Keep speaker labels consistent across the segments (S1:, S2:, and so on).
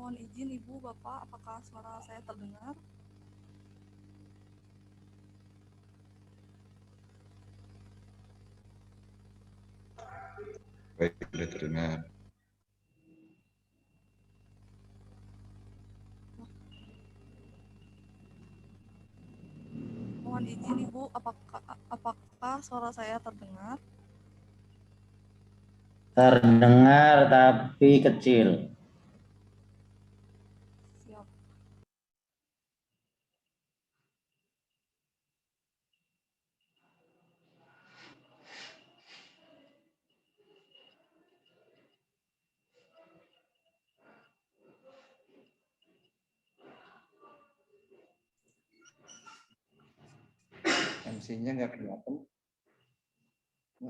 S1: Mohon izin Ibu, Bapak, apakah suara saya terdengar?
S2: Baik, sudah terdengar.
S1: Mohon izin Ibu, apakah suara saya terdengar?
S3: Terdengar tapi kecil.
S1: Siap.
S2: MC-nya nggak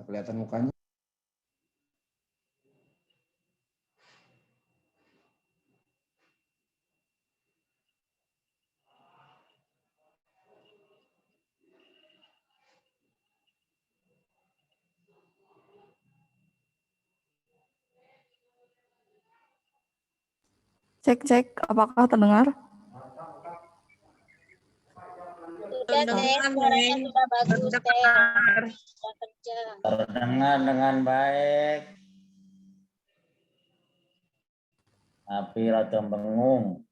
S2: kelihatan mukanya.
S1: Cek, apakah terdengar?
S4: Sudah, suaranya sudah bagus, sudah kerja.
S3: Terdengar dengan baik. Tapi rada bengung.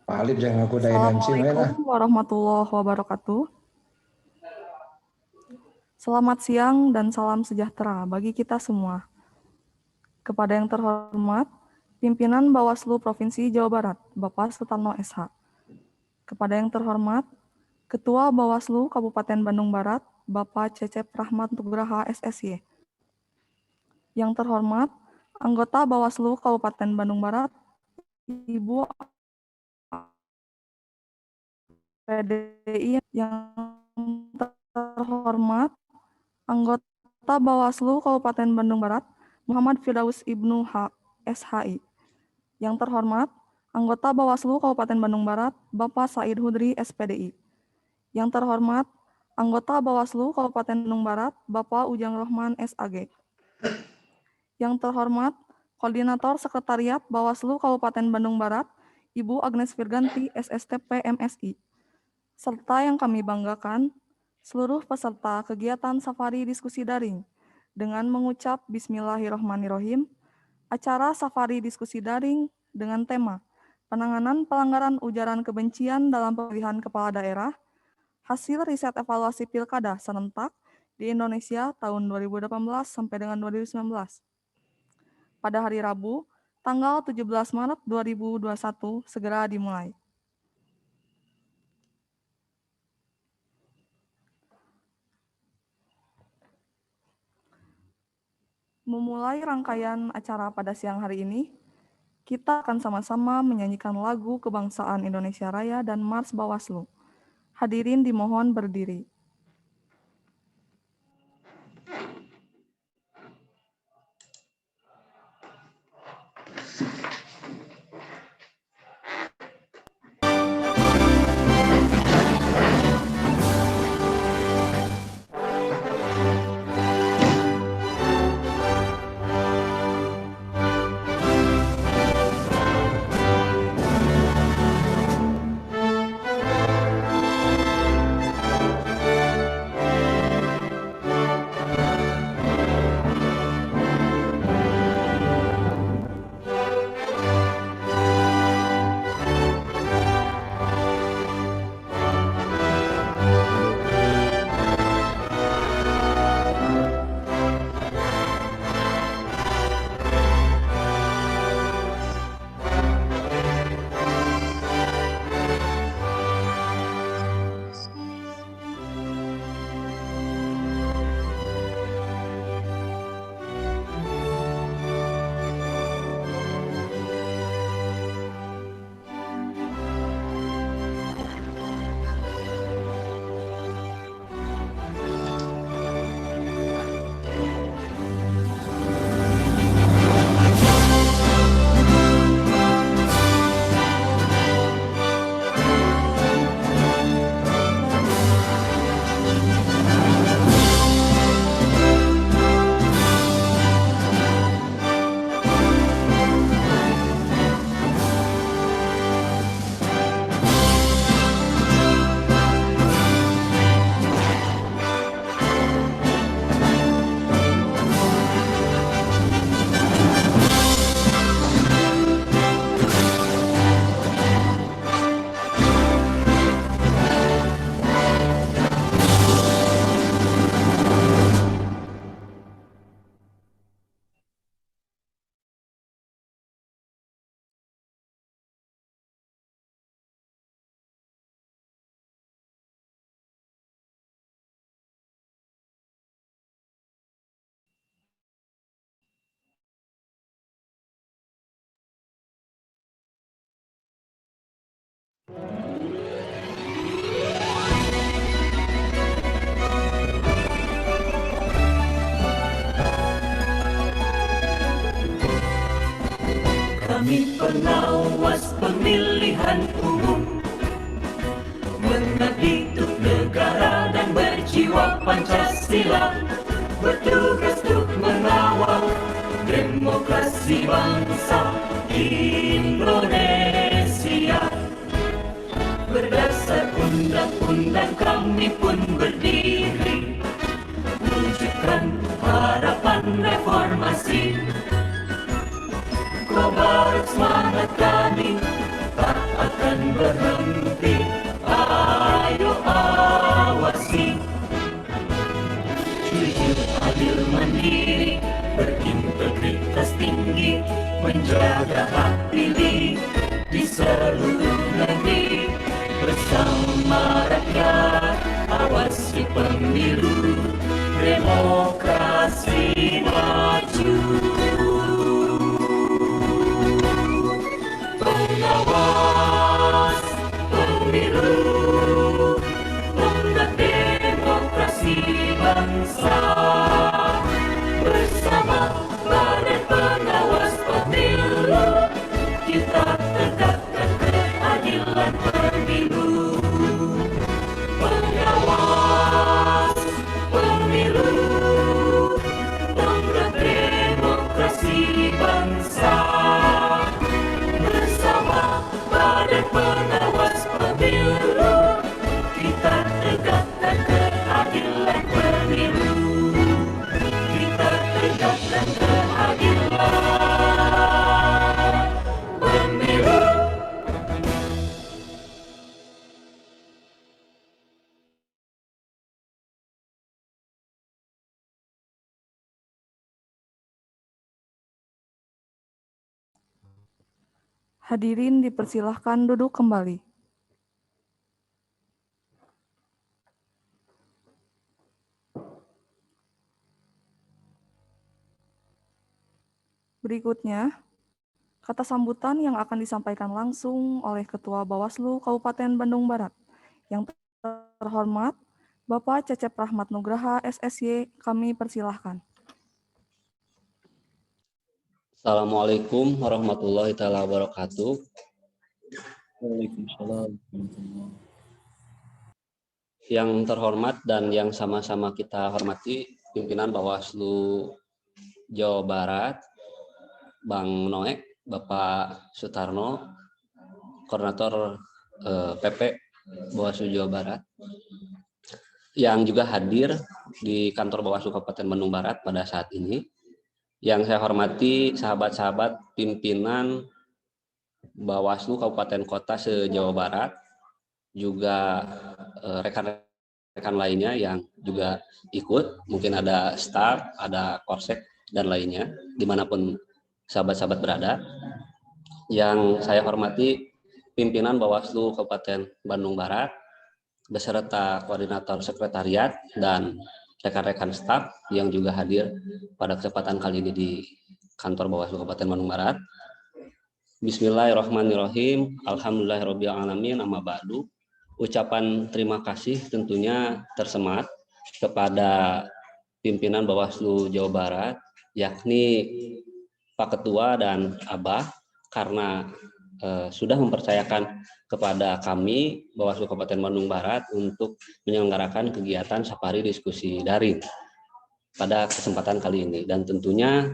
S2: Pak Alif jangan godain MC main lah.
S1: Assalamualaikum warahmatullahi wabarakatuh. Selamat siang dan salam sejahtera bagi kita semua. Kepada yang terhormat, Pimpinan Bawaslu Provinsi Jawa Barat, Bapak Sutarno SH. Kepada yang terhormat, Ketua Bawaslu Kabupaten Bandung Barat, Bapak Cecep Rahmat Nugraha SSY. Yang terhormat, Anggota Bawaslu Kabupaten Bandung Barat, Ibu PDI. Yang terhormat, Anggota Bawaslu Kabupaten Bandung Barat, Muhammad Firdaus Ibnu SHI. Yang terhormat, Anggota Bawaslu Kabupaten Bandung Barat, Bapak Said Hudri SPDI. Yang terhormat, Anggota Bawaslu Kabupaten Bandung Barat, Bapak Ujang Rohman SAG. Yang terhormat, Koordinator Sekretariat Bawaslu Kabupaten Bandung Barat, Ibu Agnes Firganti SSTP MSI. Serta yang kami banggakan, seluruh peserta kegiatan Safari Diskusi Daring dengan mengucap Bismillahirrahmanirrahim. Acara Safari Diskusi Daring dengan tema Penanganan Pelanggaran Ujaran Kebencian dalam Pemilihan Kepala Daerah, hasil riset evaluasi Pilkada serentak di Indonesia tahun 2018 sampai dengan 2019. Pada hari Rabu, tanggal 17 Maret 2021 segera dimulai. Memulai rangkaian acara pada siang hari ini, kita akan sama-sama menyanyikan lagu Kebangsaan Indonesia Raya dan Mars Bawaslu. Hadirin dimohon berdiri.
S5: Kami pengawas pemilihan umum, mengabdi untuk negara dan berjiwa Pancasila, bertugas untuk mengawal demokrasi bangsa Indonesia. Berdasar undang-undang kami pun berdiri, wujudkan harapan reformasi. Kobar semangat kami tak akan berhenti, ayo awasi. Jujur, adil, mandiri, berintegritas tinggi, menjaga hak pilih di seluruh negeri. Bersama rakyat, awasi pemilu, demokrasi maju. Pengawas pemilu, tonggak demokrasi bangsa. Bersama Badan Pengawas Pemilu, kita tegakkan keadilan pemilu. Pengawas pemilu, tonggak demokrasi bangsa. Bersama Badan Pengawas Pemilu, kita tegakkan keadilan pemilu. Kita tegakkan keadilan pemilu.
S1: Hadirin dipersilahkan duduk kembali. Berikutnya, kata sambutan yang akan disampaikan langsung oleh Ketua Bawaslu Kabupaten Bandung Barat. Yang terhormat, Bapak Cecep Rahmat Nugraha, SSY, kami persilahkan.
S6: Assalamualaikum warahmatullahi taala wabarakatuh. Waalaikumsalam. Yang terhormat dan yang sama-sama kita hormati, pimpinan Bawaslu Jawa Barat, Bang Noek, Bapak Sutarno, Koordinator PP Bawaslu Jawa Barat, yang juga hadir di kantor Bawaslu Kabupaten Bandung Barat pada saat ini. Yang saya hormati sahabat-sahabat pimpinan Bawaslu Kabupaten Kota se-Jawa Barat, juga rekan-rekan lainnya yang juga ikut, mungkin ada staf, ada korsek, dan lainnya, dimanapun sahabat-sahabat berada. Yang saya hormati pimpinan Bawaslu Kabupaten Bandung Barat, beserta koordinator sekretariat dan rekan-rekan staf yang juga hadir pada kesempatan kali ini di kantor Bawaslu Kabupaten Bandung Barat. Bismillahirrahmanirrahim. Alhamdulillahirrahmanirrahim. Amma ba'du. Ucapan terima kasih tentunya tersemat kepada pimpinan Bawaslu Jawa Barat, yakni Pak Ketua dan Abah, karena sudah mempercayakan kepada kami Bawaslu Kabupaten Bandung Barat untuk menyelenggarakan kegiatan safari diskusi daring pada kesempatan kali ini. Dan tentunya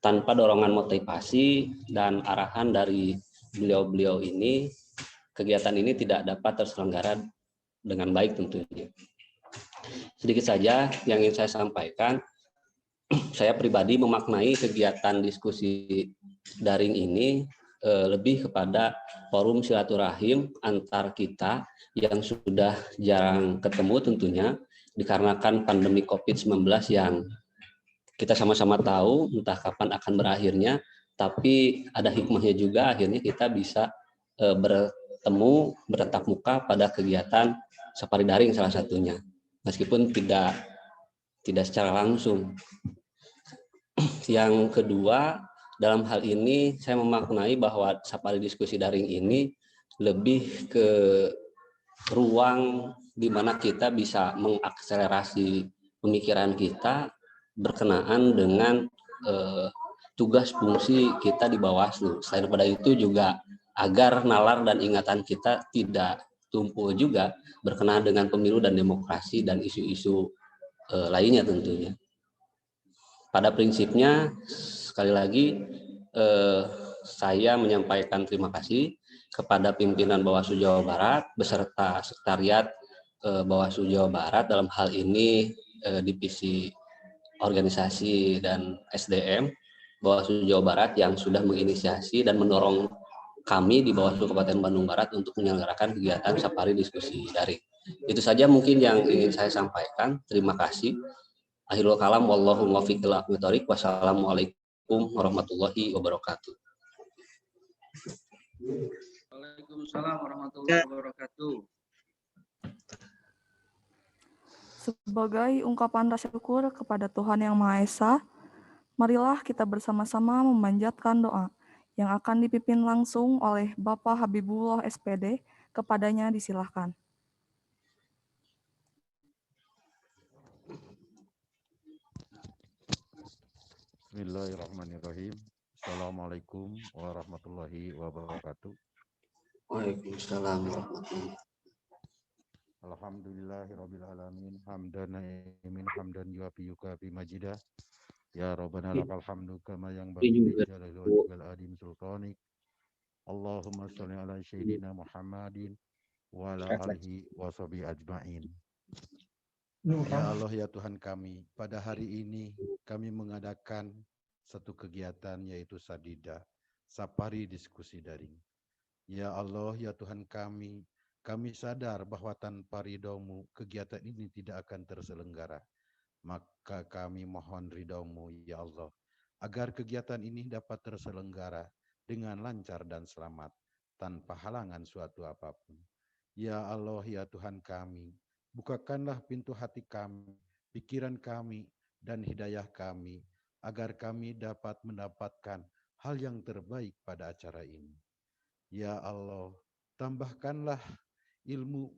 S6: tanpa dorongan motivasi dan arahan dari beliau-beliau ini, kegiatan ini tidak dapat terselenggara dengan baik tentunya. Sedikit saja yang ingin saya sampaikan, saya pribadi memaknai kegiatan diskusi daring ini lebih kepada forum silaturahim antar kita yang sudah jarang ketemu tentunya, dikarenakan pandemi COVID-19 yang kita sama-sama tahu entah kapan akan berakhirnya, tapi ada hikmahnya juga, akhirnya kita bisa bertemu, bertatap muka pada kegiatan safari daring salah satunya, meskipun tidak secara langsung. Yang kedua, dalam hal ini saya memaknai bahwa safari diskusi daring ini lebih ke ruang di mana kita bisa mengakselerasi pemikiran kita berkenaan dengan tugas fungsi kita di Bawaslu. Selain pada itu juga agar nalar dan ingatan kita tidak tumpul juga berkenaan dengan pemilu dan demokrasi dan isu-isu lainnya tentunya. Pada prinsipnya, sekali lagi saya menyampaikan terima kasih kepada pimpinan Bawaslu Jawa Barat beserta sekretariat Bawaslu Jawa Barat dalam hal ini divisi organisasi dan SDM Bawaslu Jawa Barat yang sudah menginisiasi dan mendorong kami di Bawaslu Kabupaten Bandung Barat untuk menyelenggarakan kegiatan safari diskusi daring. Itu saja mungkin yang ingin saya sampaikan. Terima kasih. Akhirul kalam, wallahu muwaffiq ila aqwamit thoriq. Wassalamualaikum warahmatullahi wabarakatuh.
S7: Waalaikumsalam warahmatullahi wabarakatuh.
S1: Sebagai ungkapan rasa syukur kepada Tuhan Yang Maha Esa, marilah kita bersama-sama memanjatkan doa yang akan dipimpin langsung oleh Bapak Habibullah SPD. Kepadanya disilahkan.
S8: Bismillahirrahmanirrahim. Assalamualaikum warahmatullahi wabarakatuh.
S6: Waalaikumsalam warahmatullahi wabarakatuh.
S8: Alhamdulillahirabbil alamin hamdan naimin hamdan yuafi yukafi majidah. Ya Rabbana lakal hamdu kama yang bagi jalali wajhil adim sultanik. Allahumma shalli ala sayyidina Muhammadin wa ala alihi wa sahbihi ajmain. Ya Allah ya Tuhan kami, pada hari ini kami mengadakan satu kegiatan yaitu Sadida, Safari Diskusi Daring. Ya Allah ya Tuhan kami sadar bahwa tanpa ridho-Mu kegiatan ini tidak akan terselenggara. Maka kami mohon ridho-Mu ya Allah, agar kegiatan ini dapat terselenggara dengan lancar dan selamat, tanpa halangan suatu apapun. Ya Allah ya Tuhan kami, bukakanlah pintu hati kami, pikiran kami, dan hidayah kami, agar kami dapat mendapatkan hal yang terbaik pada acara ini. Ya Allah, tambahkanlah ilmu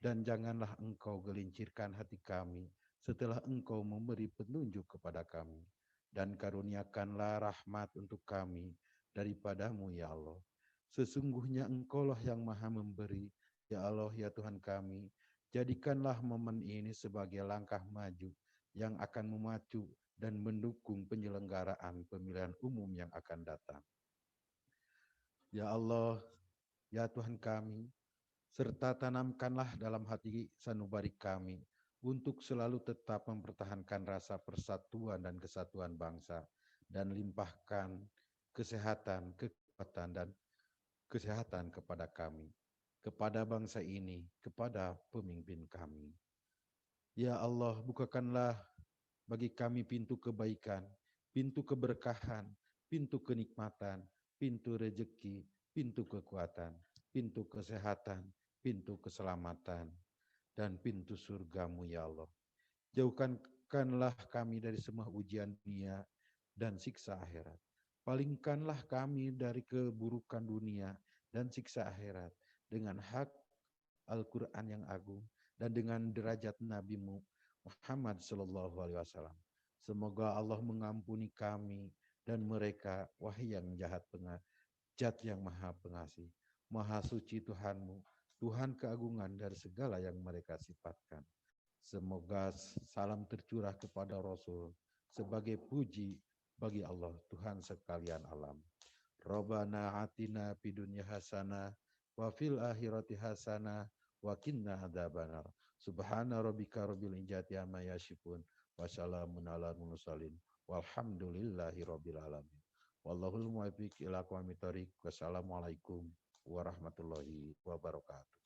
S8: dan janganlah Engkau gelincirkan hati kami setelah Engkau memberi petunjuk kepada kami. Dan karuniakanlah rahmat untuk kami daripada-Mu ya Allah. Sesungguhnya Engkau-lah yang maha memberi, ya Allah ya Tuhan kami. Jadikanlah momen ini sebagai langkah maju yang akan memacu dan mendukung penyelenggaraan pemilihan umum yang akan datang. Ya Allah, ya Tuhan kami, serta tanamkanlah dalam hati sanubari kami untuk selalu tetap mempertahankan rasa persatuan dan kesatuan bangsa dan limpahkan kesehatan, kekuatan, dan kesehatan kepada kami, kepada bangsa ini, kepada pemimpin kami. Ya Allah, bukakanlah bagi kami pintu kebaikan, pintu keberkahan, pintu kenikmatan, pintu rejeki, pintu kekuatan, pintu kesehatan, pintu keselamatan, dan pintu surga-Mu ya Allah. Jauhkanlah kami dari semua ujian dunia dan siksa akhirat. Palingkanlah kami dari keburukan dunia dan siksa akhirat dengan hak Al-Quran yang agung dan dengan derajat Nabi-Mu Muhammad SAW. Semoga Allah mengampuni kami dan mereka, wahai yang jahat penajat yang maha pengasih. Maha suci Tuhan-Mu, Tuhan keagungan dari segala yang mereka sifatkan. Semoga salam tercurah kepada Rasul sebagai puji bagi Allah Tuhan sekalian alam. Rabbana atina fid dunya hasanah wa fil akhirati hasanah wa qina adzabannar. Subhana rabbika rabbil izzati amma yasifun wa salamun alal mursalin walhamdulillahi rabbil alamin. Wallahul muwaffiq ila aqwamit thoriq. Wassalamualaikum warahmatullahi wabarakatuh.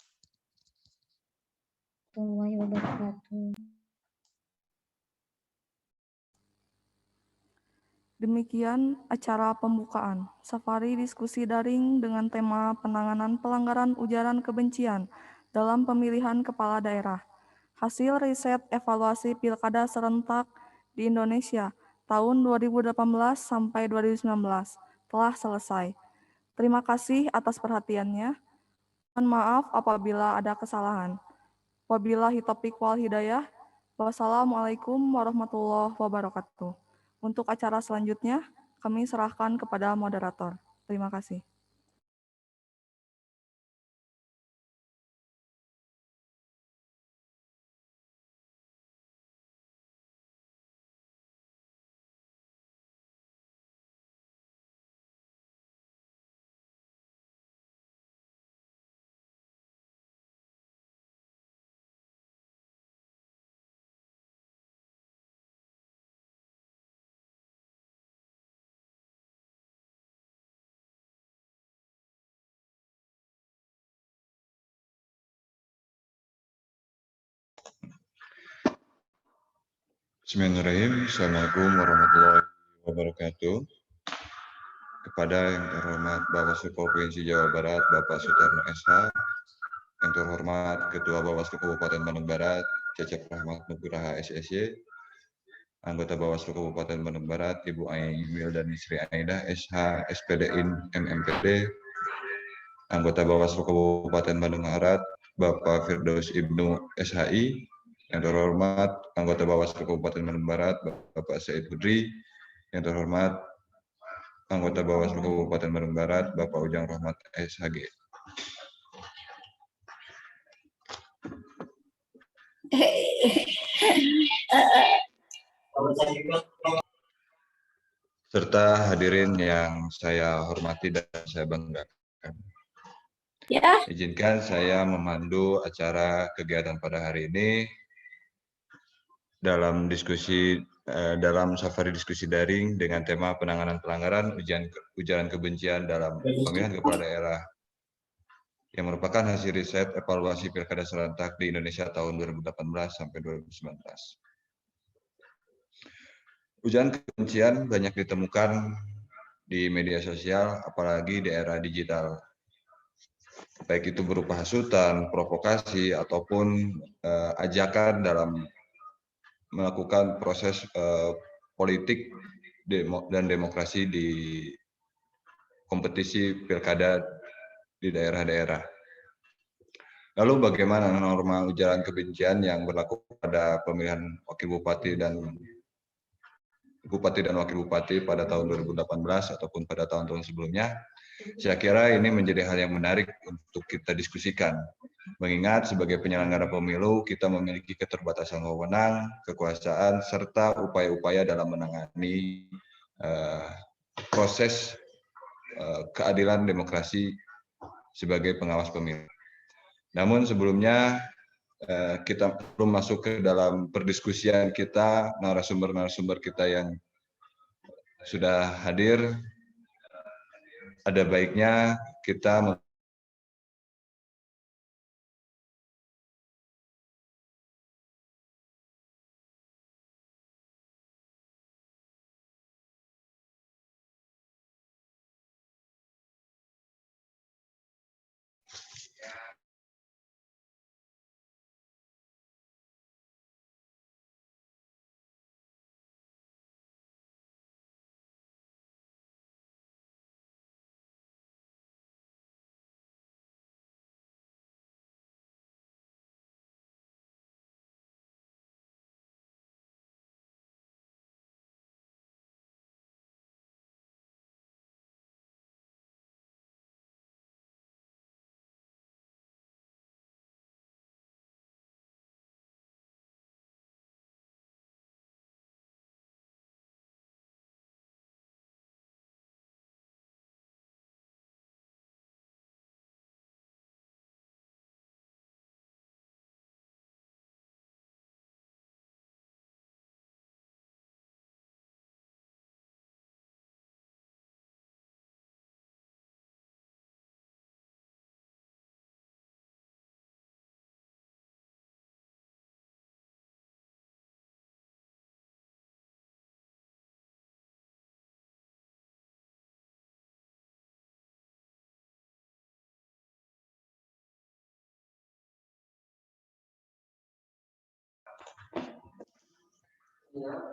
S4: Warahmatullahi wabarakatuh.
S1: Demikian acara pembukaan Safari Diskusi Daring dengan tema penanganan pelanggaran ujaran kebencian dalam pemilihan kepala daerah. Hasil riset evaluasi Pilkada serentak di Indonesia tahun 2018 sampai 2019 telah selesai. Terima kasih atas perhatiannya. Mohon maaf apabila ada kesalahan. Wabillahi taufiq wal hidayah. Wassalamualaikum warahmatullahi wabarakatuh. Untuk acara selanjutnya, kami serahkan kepada moderator. Terima kasih.
S9: Bismillahirrahmanirrahim. Assalamualaikum warahmatullahi wabarakatuh. Kepada yang terhormat Bawaslu Provinsi Jawa Barat, Bapak Sutarno SH, yang terhormat Ketua Bawaslu Kabupaten Bandung Barat, Cecep Rahmat Nugraha SSY, anggota Bawaslu Kabupaten Bandung Barat, Ibu Aing Wildani Sri Aida SH, SPDIN MMPD, anggota Bawaslu Kabupaten Bandung Barat, Bapak Firdaus Ibnu SHI, yang terhormat anggota Bawaslu Kabupaten Bandung Barat, Bapak Said Hudri, yang terhormat anggota Bawaslu Kabupaten Bandung Barat, Bapak Ujang Rahmat SHG. Serta hadirin yang saya hormati dan saya banggakan. Izinkan saya memandu acara kegiatan pada hari ini dalam safari diskusi daring dengan tema penanganan pelanggaran ujaran kebencian dalam pemilihan kepala daerah yang merupakan hasil riset evaluasi pilkada serentak di Indonesia tahun 2018 sampai 2019. Ujaran kebencian banyak ditemukan di media sosial, apalagi di era digital. Baik itu berupa hasutan, provokasi, ataupun ajakan dalam melakukan proses politik dan demokrasi di kompetisi pilkada di daerah-daerah. Lalu bagaimana norma ujaran kebencian yang berlaku pada pemilihan wakil bupati dan wakil bupati pada tahun 2018 ataupun pada tahun-tahun sebelumnya? Saya kira ini menjadi hal yang menarik untuk kita diskusikan. Mengingat sebagai penyelenggara pemilu, kita memiliki keterbatasan wewenang, kekuasaan, serta upaya-upaya dalam menangani proses keadilan demokrasi sebagai pengawas pemilu. Namun sebelumnya, kita belum masuk ke dalam perdiskusian kita, narasumber-narasumber kita yang sudah hadir, ada baiknya kita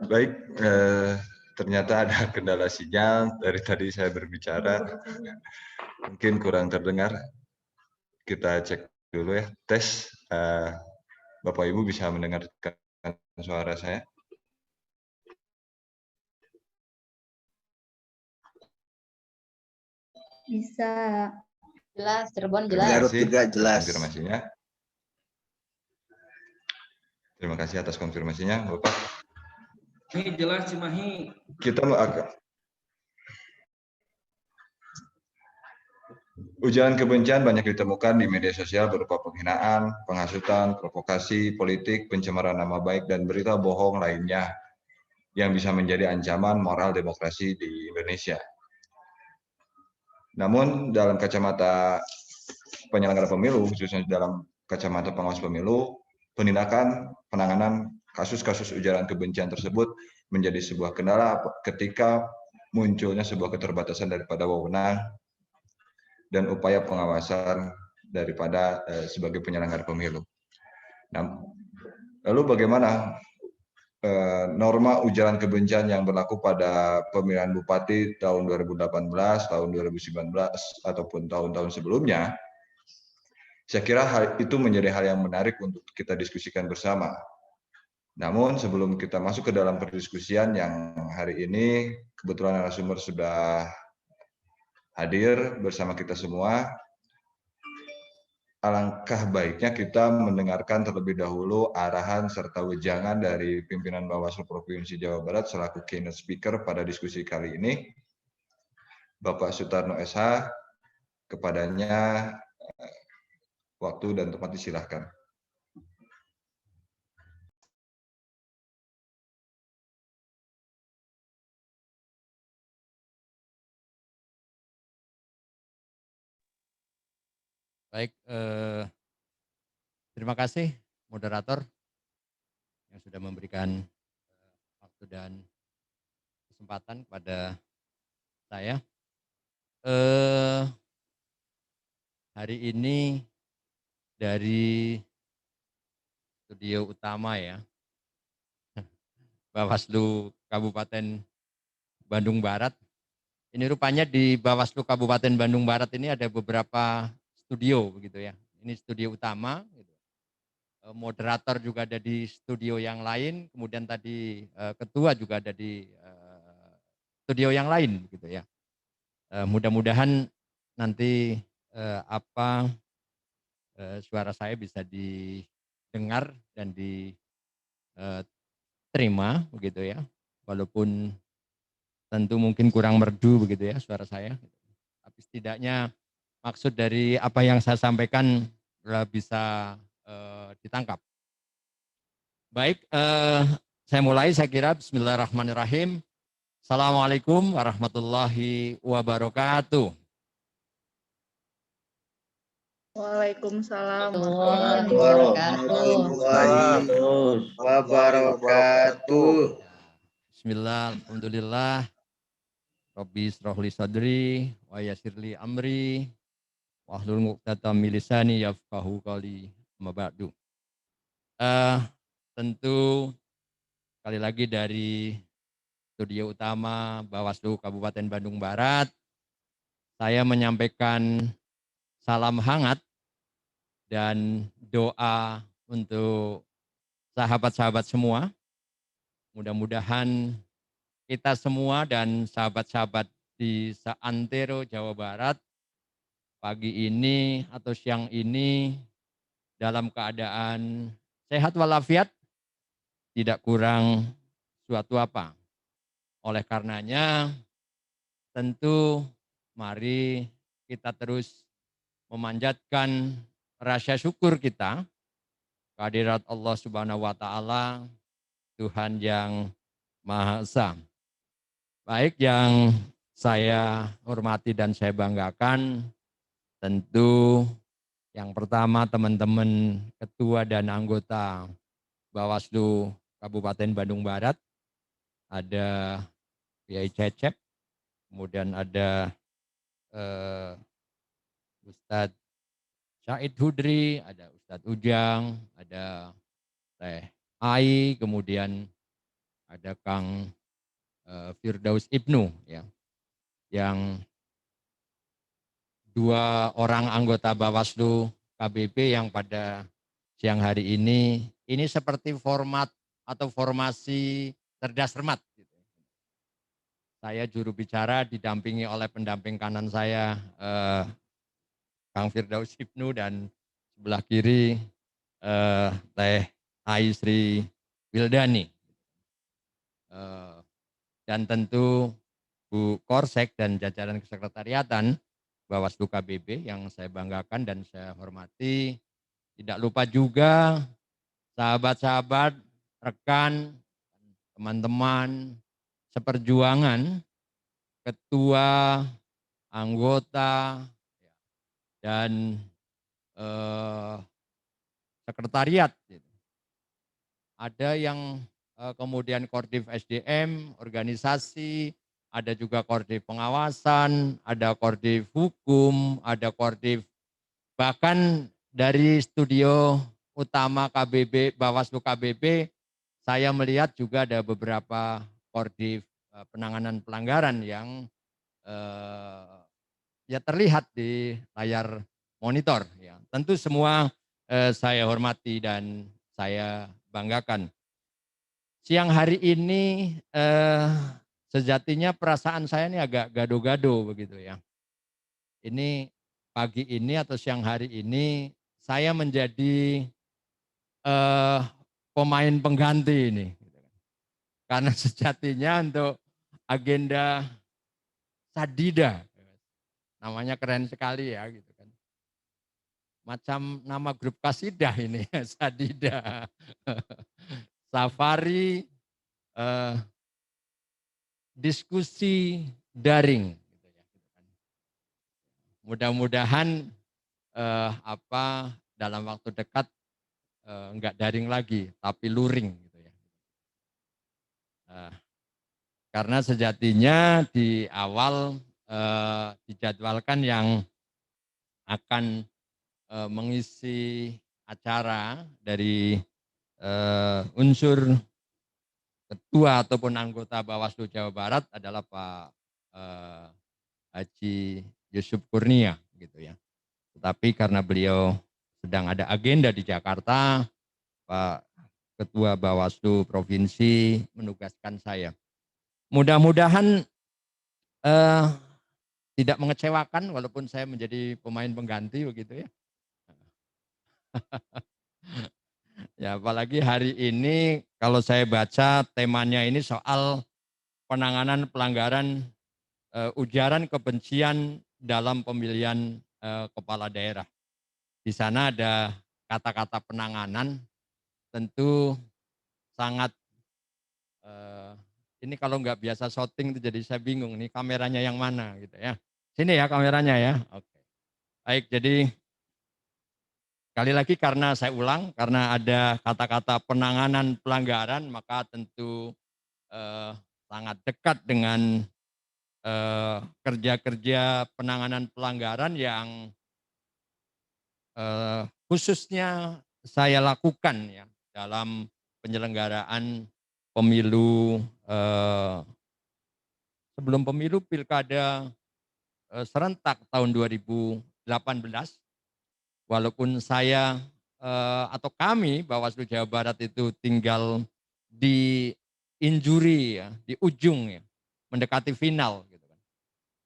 S9: baik, ternyata ada kendala sinyal dari tadi saya berbicara, mungkin kurang terdengar. kita cek dulu ya, tes. Bapak Ibu bisa mendengarkan suara saya?
S4: Bisa.
S10: Jelas, Cirebon
S9: Terima
S10: jelas.
S9: kasih atas konfirmasinya. Terima kasih atas konfirmasinya, Bapak.
S7: Ini jelas Cimahi.
S9: Kita ujaran kebencian banyak ditemukan di media sosial berupa penghinaan, penghasutan, provokasi, politik, pencemaran nama baik, dan berita bohong lainnya yang bisa menjadi ancaman moral demokrasi di Indonesia. Namun dalam kacamata penyelenggara pemilu, khususnya dalam kacamata pengawas pemilu, penindakan penanganan kasus-kasus ujaran kebencian tersebut menjadi sebuah kendala ketika munculnya sebuah keterbatasan daripada wewenang dan upaya pengawasan daripada sebagai penyelenggara pemilu. Nah, lalu bagaimana norma ujaran kebencian yang berlaku pada pemilihan bupati tahun 2018, tahun 2019, ataupun tahun-tahun sebelumnya? Saya kira hal itu menjadi hal yang menarik untuk kita diskusikan bersama. Namun sebelum kita masuk ke dalam perdiskusian yang hari ini, kebetulan narasumber sudah hadir bersama kita semua, alangkah baiknya kita mendengarkan terlebih dahulu arahan serta wejangan dari pimpinan Bawaslu Provinsi Jawa Barat selaku keynote speaker pada diskusi kali ini, Bapak Sutarno SH. Kepadanya waktu dan tempat disilahkan.
S11: Baik, terima kasih moderator yang sudah memberikan waktu dan kesempatan kepada saya. Hari ini dari studio utama ya, Bawaslu Kabupaten Bandung Barat. Ini rupanya di Bawaslu Kabupaten Bandung Barat ini ada beberapa studio begitu ya. Ini studio utama. Gitu. Moderator juga ada di studio yang lain. Kemudian tadi ketua juga ada di studio yang lain gitu ya. Mudah-mudahan nanti suara saya bisa didengar dan diterima begitu ya. Walaupun tentu mungkin kurang merdu begitu ya suara saya. Tapi setidaknya maksud dari apa yang saya sampaikan bisa ditangkap. Baik, saya mulai, saya kira. Bismillahirrahmanirrahim. Assalamualaikum warahmatullahi wabarakatuh.
S12: Waalaikumsalam
S3: warahmatullahi wabarakatuh.
S11: Bismillah, alhamdulillah. Rabbi shrahli sadri wa yassirli amri wahlul 'uqdatam min lisani yafqahu qawli. Amma ba'du. Tentu sekali lagi dari studio utama Bawaslu Kabupaten Bandung Barat, saya menyampaikan salam hangat dan doa untuk sahabat-sahabat semua. Mudah-mudahan kita semua dan sahabat-sahabat di seantero Jawa Barat pagi ini atau siang ini dalam keadaan sehat walafiat, tidak kurang suatu apa. Oleh karenanya tentu mari kita terus memanjatkan rasa syukur kita kehadirat Allah Subhanahu wa taala, Tuhan yang Maha Esa. Baik, yang saya hormati dan saya banggakan, tentu yang pertama teman-teman ketua dan anggota Bawaslu Kabupaten Bandung Barat, ada Kiai Cecep, kemudian ada Ustadz Said Hudri, ada Ustadz Ujang, ada Teh Ai, kemudian ada Kang Firdaus Ibnu, ya, yang dua orang anggota Bawaslu KBB yang pada siang hari ini seperti format atau formasi cerdas cermat. Saya juru bicara didampingi oleh pendamping kanan saya, Kang Firdaus Ibnu, dan sebelah kiri Teh Aisri Wildani. Dan tentu Bu Korsek dan jajaran kesekretariatan Bawaslu KBB yang saya banggakan dan saya hormati. Tidak lupa juga sahabat-sahabat, rekan, teman-teman seperjuangan, ketua, anggota, dan sekretariat. Ada yang kemudian Koordif SDM, organisasi, ada juga Koordif pengawasan, ada Koordif hukum, ada Koordif, bahkan dari studio utama KBB, Bawaslu KBB, saya melihat juga ada beberapa Koordif penanganan pelanggaran yang ya terlihat di layar monitor. Ya. Tentu semua saya hormati dan saya banggakan. Siang hari ini sejatinya perasaan saya ini agak gado-gado begitu ya. Ini pagi ini atau siang hari ini saya menjadi pemain pengganti ini. Karena sejatinya untuk agenda Sadida, namanya keren sekali ya gitu kan. Macam nama grup kasidah ini, Sadida. Safari diskusi daring. Mudah-mudahan dalam waktu dekat enggak daring lagi, tapi luring. Gitu ya. Karena sejatinya di awal dijadwalkan yang akan mengisi acara dari unsur ketua ataupun anggota Bawaslu Jawa Barat adalah Pak Haji Yusuf Kurnia gitu ya. Tetapi karena beliau sedang ada agenda di Jakarta, Pak Ketua Bawaslu Provinsi menugaskan saya. Mudah-mudahan tidak mengecewakan walaupun saya menjadi pemain pengganti begitu ya. Ya, apalagi hari ini kalau saya baca temanya ini soal penanganan pelanggaran ujaran kebencian dalam pemilihan kepala daerah. Di sana ada kata-kata penanganan, tentu sangat ini kalau nggak biasa shooting itu jadi saya bingung nih kameranya yang mana gitu ya. Sini ya kameranya ya. Oke. Baik, jadi sekali lagi karena saya ulang, karena ada kata-kata penanganan pelanggaran, maka tentu sangat dekat dengan kerja-kerja penanganan pelanggaran yang khususnya saya lakukan ya dalam penyelenggaraan pemilu sebelum pemilu pilkada serentak tahun 2018. Walaupun saya atau kami Bawaslu Jawa Barat itu tinggal di injuri ya, di ujung ya, mendekati final. Gitu kan.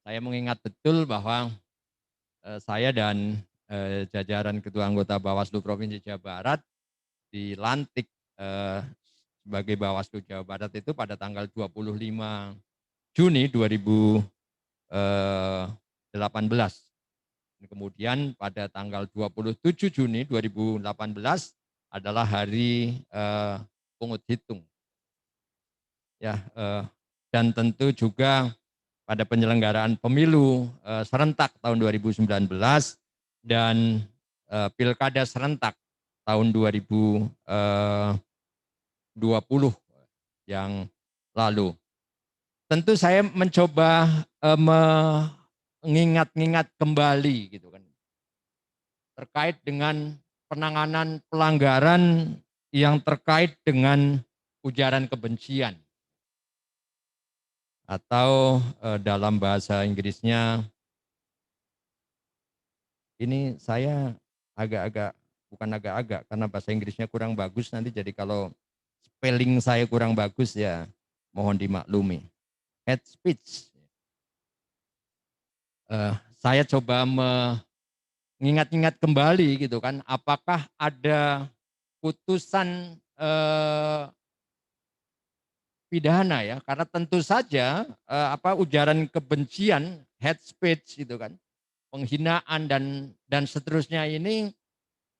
S11: Saya mengingat betul bahwa saya dan jajaran ketua anggota Bawaslu Provinsi Jawa Barat dilantik sebagai Bawaslu Jawa Barat itu pada tanggal 25 Juni 2018. Kemudian pada tanggal 27 Juni 2018 adalah hari pungut hitung. Ya, dan tentu juga pada penyelenggaraan pemilu serentak tahun 2019 dan pilkada serentak tahun 2020 yang lalu. Tentu saya mencoba mengingat-ingat kembali gitu kan terkait dengan penanganan pelanggaran yang terkait dengan ujaran kebencian atau dalam bahasa Inggrisnya ini saya bukan agak-agak karena bahasa Inggrisnya kurang bagus, nanti jadi kalau spelling saya kurang bagus ya mohon dimaklumi. Hate speech. Saya coba mengingat-ingat kembali gitu kan, apakah ada putusan pidana ya, karena tentu saja ujaran kebencian, hate speech gitu kan, penghinaan dan seterusnya ini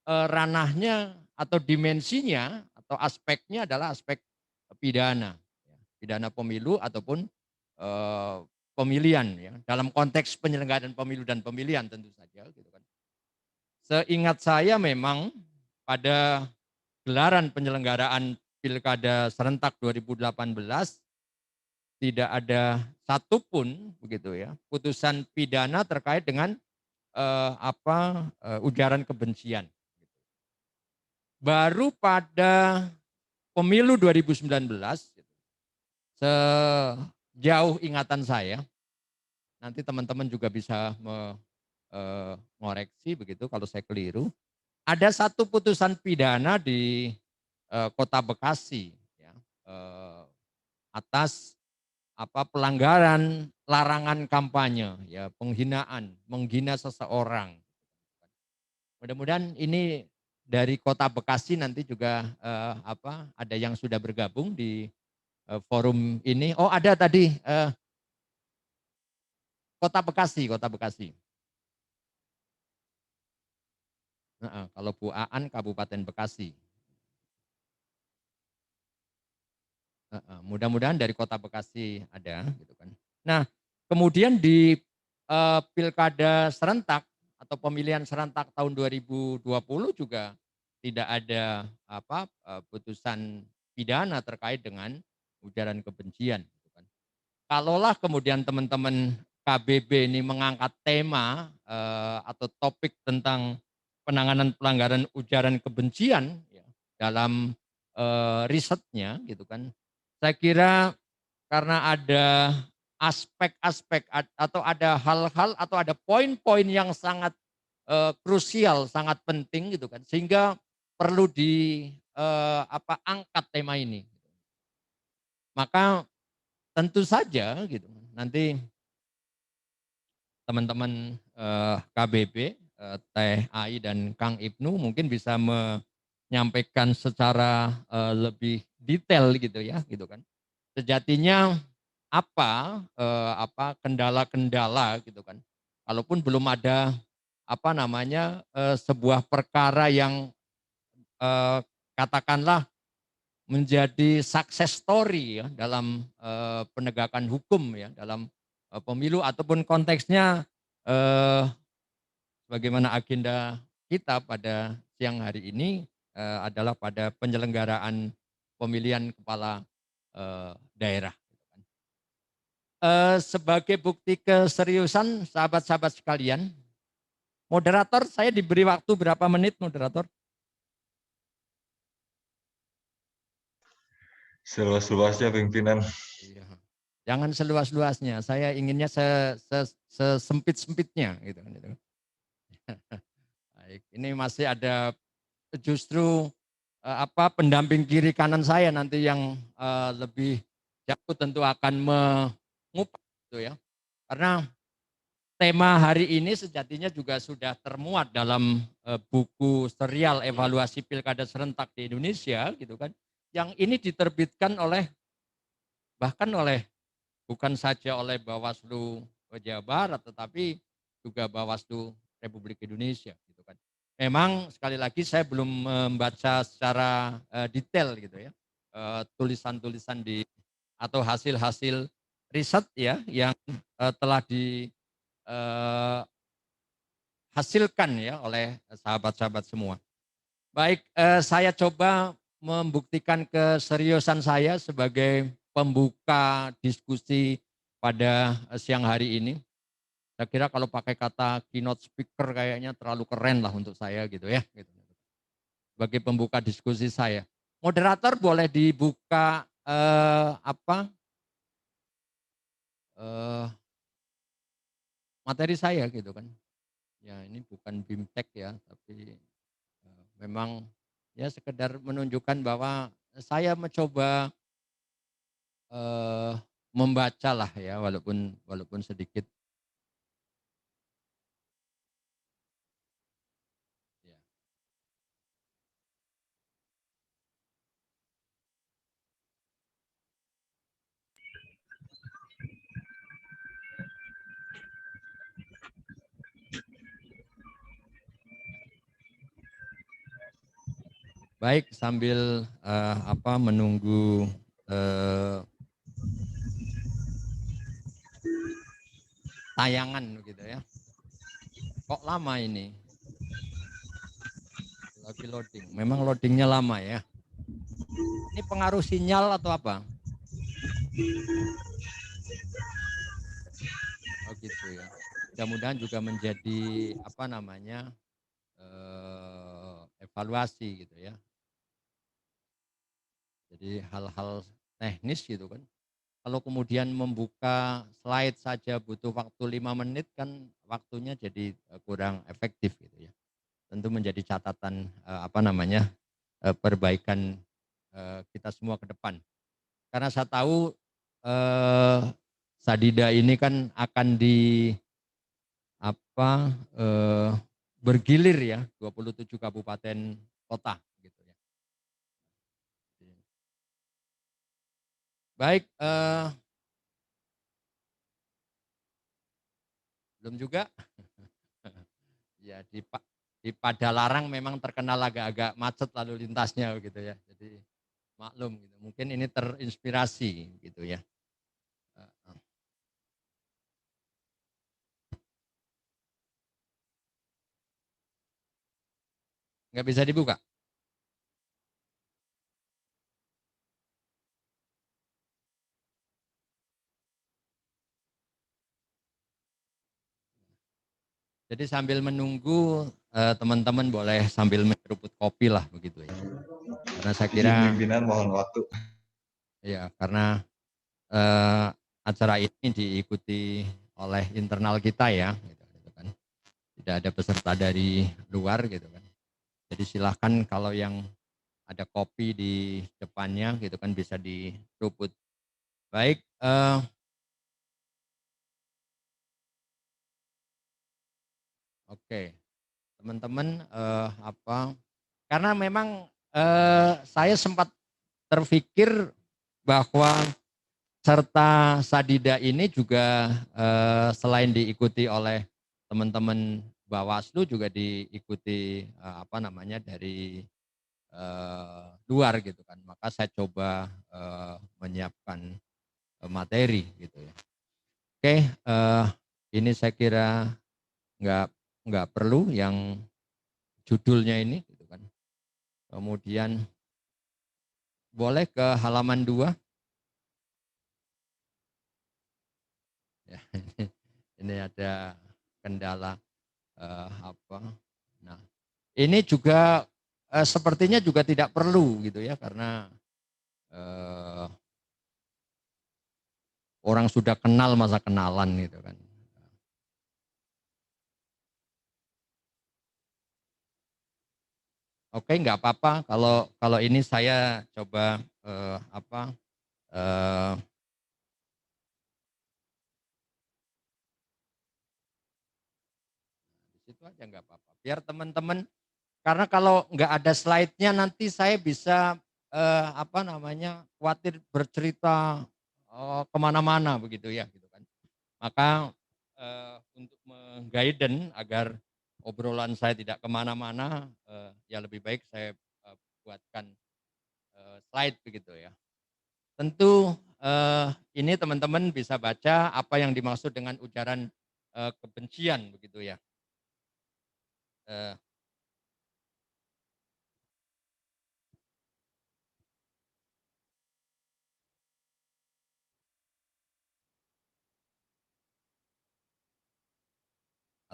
S11: ranahnya atau dimensinya atau aspeknya adalah aspek pidana, pidana pemilu ataupun pemilihan ya, dalam konteks penyelenggaraan pemilu dan pemilihan tentu saja gitu kan. Seingat saya memang pada gelaran penyelenggaraan Pilkada serentak 2018 tidak ada satupun begitu ya putusan pidana terkait dengan ujaran kebencian. Baru pada pemilu 2019 sejauh ingatan saya, nanti teman-teman juga bisa mengoreksi begitu kalau saya keliru. Ada satu putusan pidana di Kota Bekasi ya, atas pelanggaran larangan kampanye ya, penghinaan, menghina seseorang. Mudah-mudahan ini dari Kota Bekasi nanti juga ada yang sudah bergabung di forum ini. Oh, ada tadi Kota Bekasi. Kalau Bu Aan Kabupaten Bekasi. Mudah-mudahan dari Kota Bekasi ada gitu kan. Nah, kemudian di Pilkada serentak atau pemilihan serentak tahun 2020 juga tidak ada putusan pidana terkait dengan ujaran kebencian gitu kan. Kalaulah kemudian teman-teman KBB ini mengangkat tema atau topik tentang penanganan pelanggaran ujaran kebencian ya, dalam risetnya gitu kan. Saya kira karena ada aspek-aspek atau ada hal-hal atau ada poin-poin yang sangat krusial, sangat penting gitu kan, sehingga perlu angkat tema ini. Maka tentu saja gitu nanti teman-teman KBB, Teh Ai dan Kang Ibnu mungkin bisa menyampaikan secara lebih detail gitu ya, gitu kan. Sejatinya kendala-kendala gitu kan. Kalaupun belum ada sebuah perkara yang katakanlah menjadi success story ya dalam penegakan hukum ya dalam pemilu ataupun konteksnya bagaimana agenda kita pada siang hari ini adalah pada penyelenggaraan pemilihan kepala daerah. Sebagai bukti keseriusan sahabat-sahabat sekalian, moderator saya diberi waktu berapa menit moderator?
S9: Seluas-luasnya pimpinan.
S11: Iya. Jangan seluas-luasnya, saya inginnya sesempit-sempitnya gitu kan. Baik, ini masih ada justru pendamping kiri kanan saya nanti yang lebih jauh tentu akan mengupas gitu ya. Karena tema hari ini sejatinya juga sudah termuat dalam buku serial evaluasi pilkada serentak di Indonesia gitu kan. Yang ini diterbitkan bukan saja oleh Bawaslu Jawa Barat tetapi juga Bawaslu Republik Indonesia gitu kan. Memang sekali lagi saya belum membaca secara detail gitu ya tulisan-tulisan atau hasil-hasil riset ya yang telah dihasilkan ya oleh sahabat-sahabat semua. Baik, saya coba membuktikan keseriusan saya sebagai pembuka diskusi pada siang hari ini. Saya kira kalau pakai kata keynote speaker kayaknya terlalu keren lah untuk saya gitu ya. Sebagai pembuka diskusi saya. Moderator boleh dibuka materi saya gitu kan. Ya ini bukan BIMTEK ya, tapi memang ya sekedar menunjukkan bahwa saya mencoba membaca lah ya, walaupun sedikit. Ya. Baik, sambil menunggu tayangan begitu ya. Kok lama ini? Lagi loading. Memang loadingnya lama ya. Ini pengaruh sinyal atau apa? Oh gitu ya. Mudah-mudahan juga menjadi evaluasi gitu ya. Jadi hal-hal teknis gitu kan. Kalau kemudian membuka slide saja butuh waktu 5 menit kan waktunya jadi kurang efektif gitu ya. Tentu menjadi catatan perbaikan kita semua ke depan. Karena saya tahu Sadida ini kan akan bergilir ya 27 kabupaten kota gitu ya. Baik, belum juga. Ya di Padalarang memang terkenal agak-agak macet lalu lintasnya gitu ya. Jadi maklum gitu. Mungkin ini terinspirasi gitu ya. Nggak bisa dibuka. Jadi sambil menunggu teman-teman boleh sambil menyeruput kopi lah begitu ya. Karena saya kira
S9: pimpinan mohon waktu.
S11: Ya, karena acara ini diikuti oleh internal kita ya, gitu kan. Tidak ada peserta dari luar gitu kan. Jadi silahkan kalau yang ada kopi di depannya gitu kan bisa diseruput. Baik, oke, teman-teman karena memang saya sempat terpikir bahwa serta Sadida ini juga selain diikuti oleh teman-teman Bawaslu juga diikuti dari luar gitu kan. Maka saya coba menyiapkan materi gitu ya. Oke, ini saya kira nggak perlu yang judulnya ini gitu kan. Kemudian boleh ke halaman 2. Ya, ini ada kendala Nah, ini juga sepertinya juga tidak perlu gitu ya karena orang sudah kenal masa kenalan gitu kan. Oke, nggak apa-apa kalau ini saya coba di situ aja nggak apa-apa. Biar teman-teman karena kalau nggak ada slide-nya nanti saya bisa khawatir bercerita kemana-mana begitu ya gitu kan. Maka untuk mengguiden agar obrolan saya tidak kemana-mana, ya lebih baik saya buatkan slide begitu ya. Tentu ini teman-teman bisa baca apa yang dimaksud dengan ujaran kebencian begitu ya.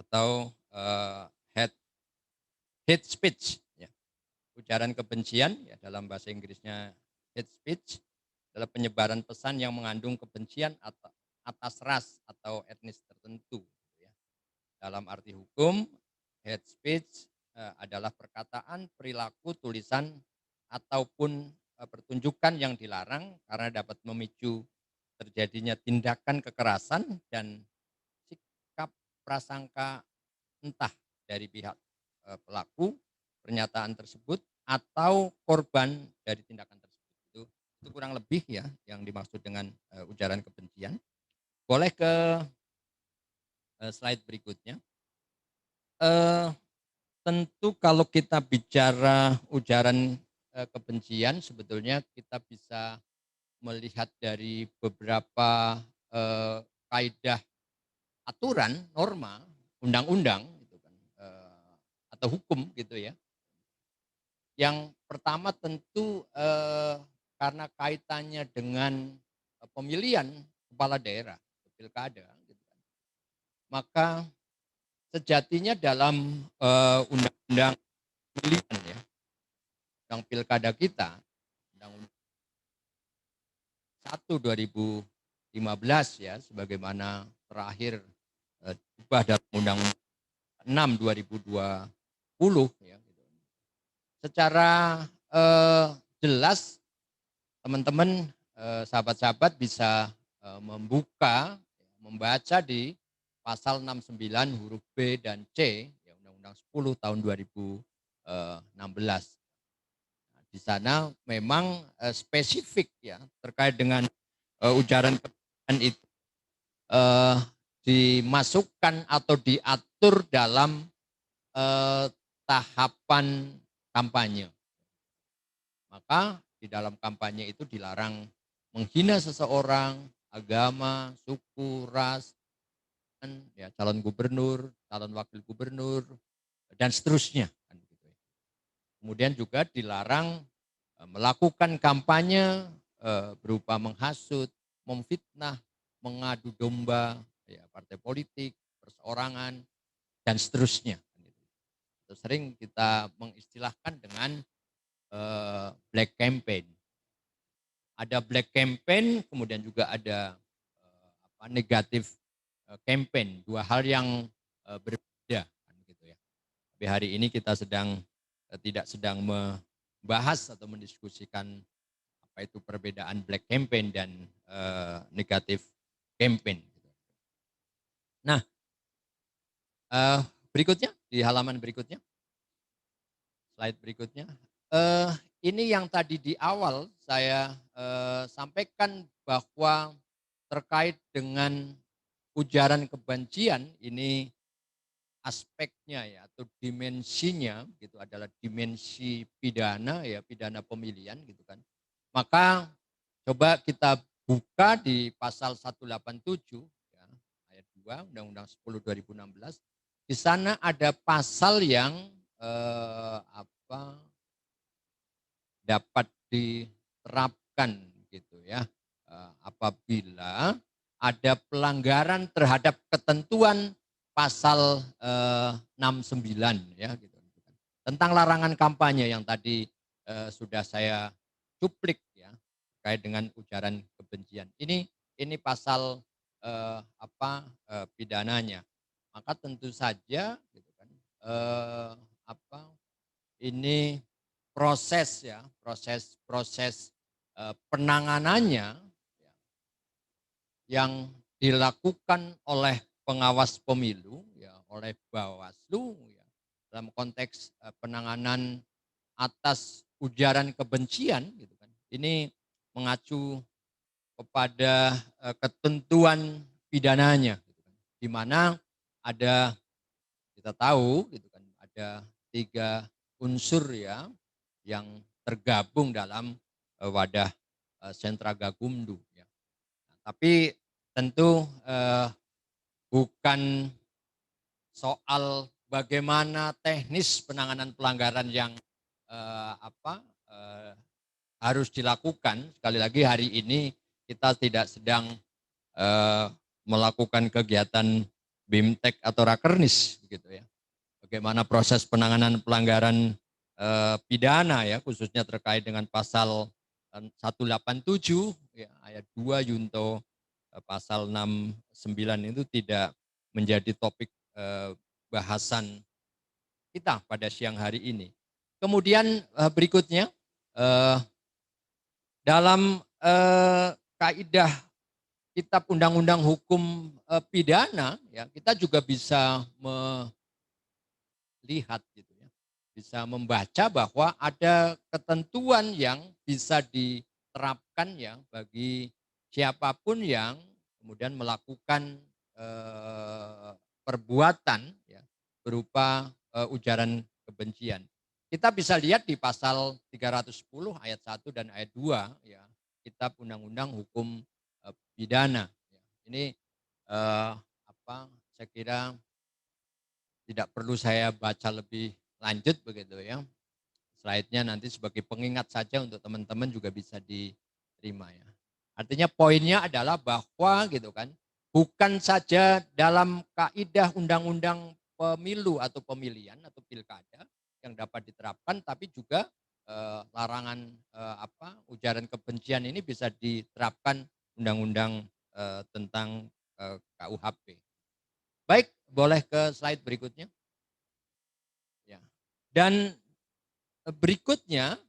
S11: Atau hate speech ya. Ujaran kebencian ya dalam bahasa Inggrisnya hate speech adalah penyebaran pesan yang mengandung kebencian atas ras atau etnis tertentu ya. Dalam arti hukum hate speech adalah perkataan, perilaku, tulisan, ataupun pertunjukan yang dilarang karena dapat memicu terjadinya tindakan kekerasan dan sikap prasangka entah dari pihak pelaku pernyataan tersebut atau korban dari tindakan tersebut. Itu kurang lebih ya yang dimaksud dengan ujaran kebencian. Boleh ke slide berikutnya. Tentu kalau kita bicara ujaran kebencian, sebetulnya kita bisa melihat dari beberapa kaidah aturan, norma, undang-undang, gitu kan, atau hukum gitu ya. Yang pertama tentu karena kaitannya dengan pemilihan kepala daerah, pilkada, gitu kan. Maka sejatinya dalam undang-undang pemilihan ya, undang pilkada kita, undang-undang 1/2015 ya, sebagaimana terakhir diubah dalam undang-undang 6/2020 ya. Secara jelas teman-teman sahabat-sahabat bisa membaca di pasal 69 huruf B dan C ya, Undang-Undang 10 tahun 2016. Di sana memang spesifik ya terkait dengan ujaran kebencian itu dimasukkan atau diatur dalam tahapan kampanye. Maka di dalam kampanye itu dilarang menghina seseorang, agama, suku, ras, ya, calon gubernur, calon wakil gubernur, dan seterusnya. Kemudian juga dilarang melakukan kampanye berupa menghasut, memfitnah, mengadu domba, ya, partai politik, perseorangan, dan seterusnya. Sering kita mengistilahkan dengan black campaign. Ada black campaign, kemudian juga ada negatif campaign. Dua hal yang berbeda. Gitu ya. Tapi hari ini kita tidak sedang membahas atau mendiskusikan apa itu perbedaan black campaign dan negatif campaign. Nah, berikutnya di halaman berikutnya, slide berikutnya. Ini yang tadi di awal saya sampaikan bahwa terkait dengan ujaran kebencian ini aspeknya ya atau dimensinya gitu adalah dimensi pidana ya, pidana pemilihan gitu kan. Maka coba kita buka di pasal 187 ya, ayat 2 Undang-Undang 10 2016. Di sana ada pasal yang dapat diterapkan gitu ya. Apabila ada pelanggaran terhadap ketentuan pasal 69 ya gitu. Tentang larangan kampanye yang tadi sudah saya cuplik ya terkait dengan ujaran kebencian. Ini pasal pidananya. Maka tentu saja gitu kan ini proses ya, proses penanganannya yang dilakukan oleh pengawas pemilu ya, oleh Bawaslu ya, dalam konteks penanganan atas ujaran kebencian gitu kan. Ini mengacu kepada ketentuan pidananya gitu kan. Di mana ada kita tahu gitu kan ada 3 unsur ya yang tergabung dalam wadah sentra Gakumdu ya. Nah, tapi tentu bukan soal bagaimana teknis penanganan pelanggaran yang harus dilakukan. Sekali lagi hari ini kita tidak sedang melakukan kegiatan BIMTEK atau Rakernis gitu ya. Bagaimana proses penanganan pelanggaran pidana ya khususnya terkait dengan pasal 187 ya, ayat 2 Yunto pasal 69 itu tidak menjadi topik bahasan kita pada siang hari ini. Kemudian berikutnya dalam kaidah kitab undang-undang hukum pidana, ya, kita juga bisa melihat gitu ya, bisa membaca bahwa ada ketentuan yang bisa diterapkan ya bagi siapapun yang kemudian melakukan perbuatan ya, berupa ujaran kebencian. Kita bisa lihat di pasal 310 ayat 1 dan ayat 2 ya, kitab undang-undang hukum pidana. Ini saya kira tidak perlu saya baca lebih lanjut begitu ya. Slide-nya nanti sebagai pengingat saja untuk teman-teman juga bisa diterima ya. Artinya poinnya adalah bahwa gitu kan, bukan saja dalam kaidah undang-undang pemilu atau pemilihan atau pilkada yang dapat diterapkan, tapi juga larangan ujaran kebencian ini bisa diterapkan undang-undang tentang KUHP. Baik, boleh ke slide berikutnya. Ya. Dan berikutnya,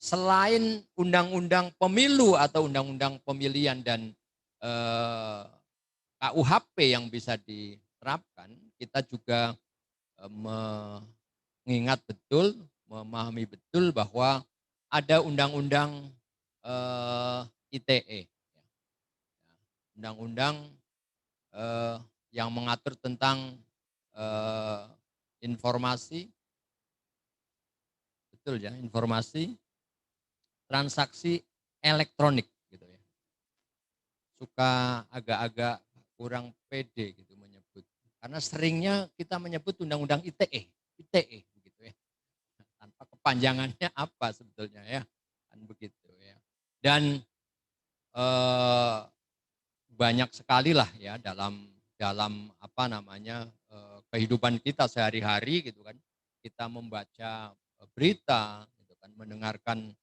S11: selain undang-undang pemilu atau undang-undang pemilihan dan KUHP yang bisa diterapkan, kita juga mengingat betul, memahami betul bahwa ada undang-undang ITE, undang-undang yang mengatur tentang informasi, betul ya, informasi transaksi elektronik gitu ya. Suka agak-agak kurang pede gitu menyebut, karena seringnya kita menyebut undang-undang ITE begitu ya, tanpa kepanjangannya apa sebetulnya ya, kan begitu ya. Dan banyak sekali lah ya dalam kehidupan kita sehari-hari gitu kan, kita membaca berita gitu kan, mendengarkan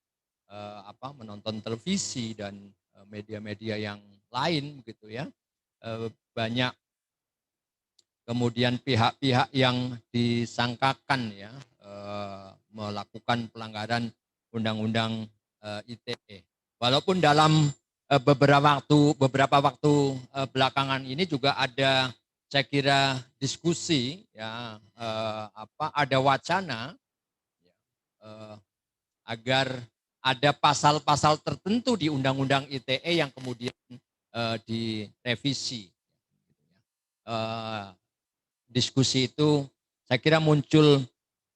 S11: menonton televisi dan media-media yang lain gitu ya. Banyak kemudian pihak-pihak yang disangkakan ya melakukan pelanggaran undang-undang ITE. Walaupun dalam beberapa waktu belakangan ini juga ada, saya kira, diskusi ya, ada wacana agar ada pasal-pasal tertentu di undang-undang ITE yang kemudian direvisi. Diskusi itu saya kira muncul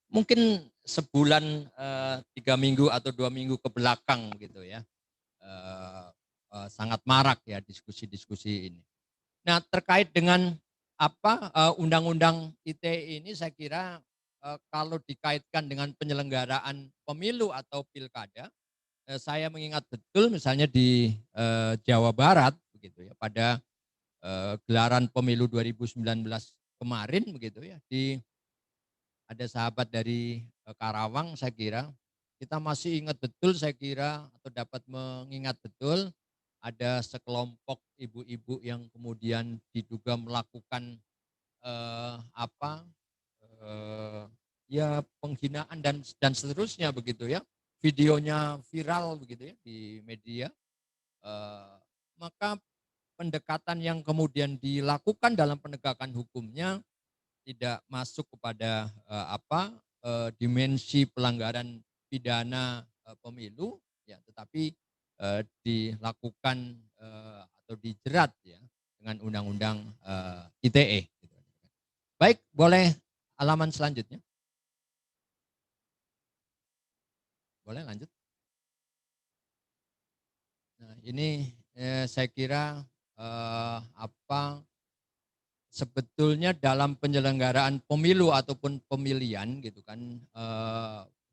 S11: mungkin sebulan, 3 minggu atau 2 minggu ke belakang gitu ya. Sangat marak ya diskusi-diskusi ini. Nah, terkait dengan undang-undang ITE ini, saya kira kalau dikaitkan dengan penyelenggaraan pemilu atau pilkada, saya mengingat betul misalnya di Jawa Barat begitu ya, pada gelaran pemilu 2019 kemarin begitu ya, ada sahabat dari Karawang, saya kira kita masih ingat betul, saya kira, atau dapat mengingat betul, ada sekelompok ibu-ibu yang kemudian diduga melakukan ya penghinaan dan seterusnya begitu ya. Videonya viral begitu ya di media. Maka pendekatan yang kemudian dilakukan dalam penegakan hukumnya tidak masuk kepada dimensi pelanggaran pidana pemilu ya, tetapi dilakukan atau dijerat ya dengan undang-undang ITE. Baik, boleh halaman selanjutnya. Boleh lanjut. Nah, ini saya kira sebetulnya dalam penyelenggaraan pemilu ataupun pemilihan gitu kan,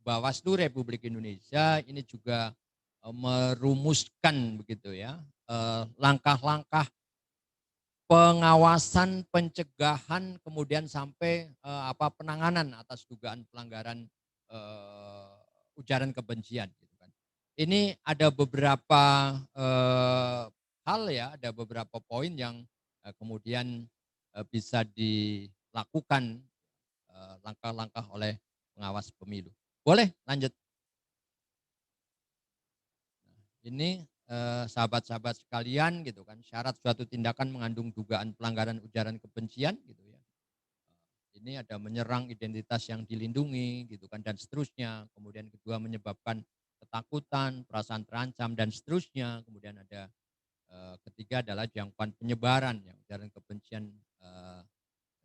S11: Bawaslu Republik Indonesia ini juga merumuskan begitu ya langkah-langkah pengawasan, pencegahan, kemudian sampai penanganan atas dugaan pelanggaran ujaran kebencian gitu kan. Ini ada beberapa hal ya, ada beberapa poin yang kemudian bisa dilakukan langkah-langkah oleh pengawas pemilu. Boleh lanjut. Ini sahabat-sahabat sekalian gitu kan, syarat suatu tindakan mengandung dugaan pelanggaran ujaran kebencian gitu ya. Ini ada menyerang identitas yang dilindungi gitu kan dan seterusnya. Kemudian kedua menyebabkan ketakutan, perasaan terancam dan seterusnya. Kemudian ada ketiga adalah jangkauan penyebaran yang ujaran kebencian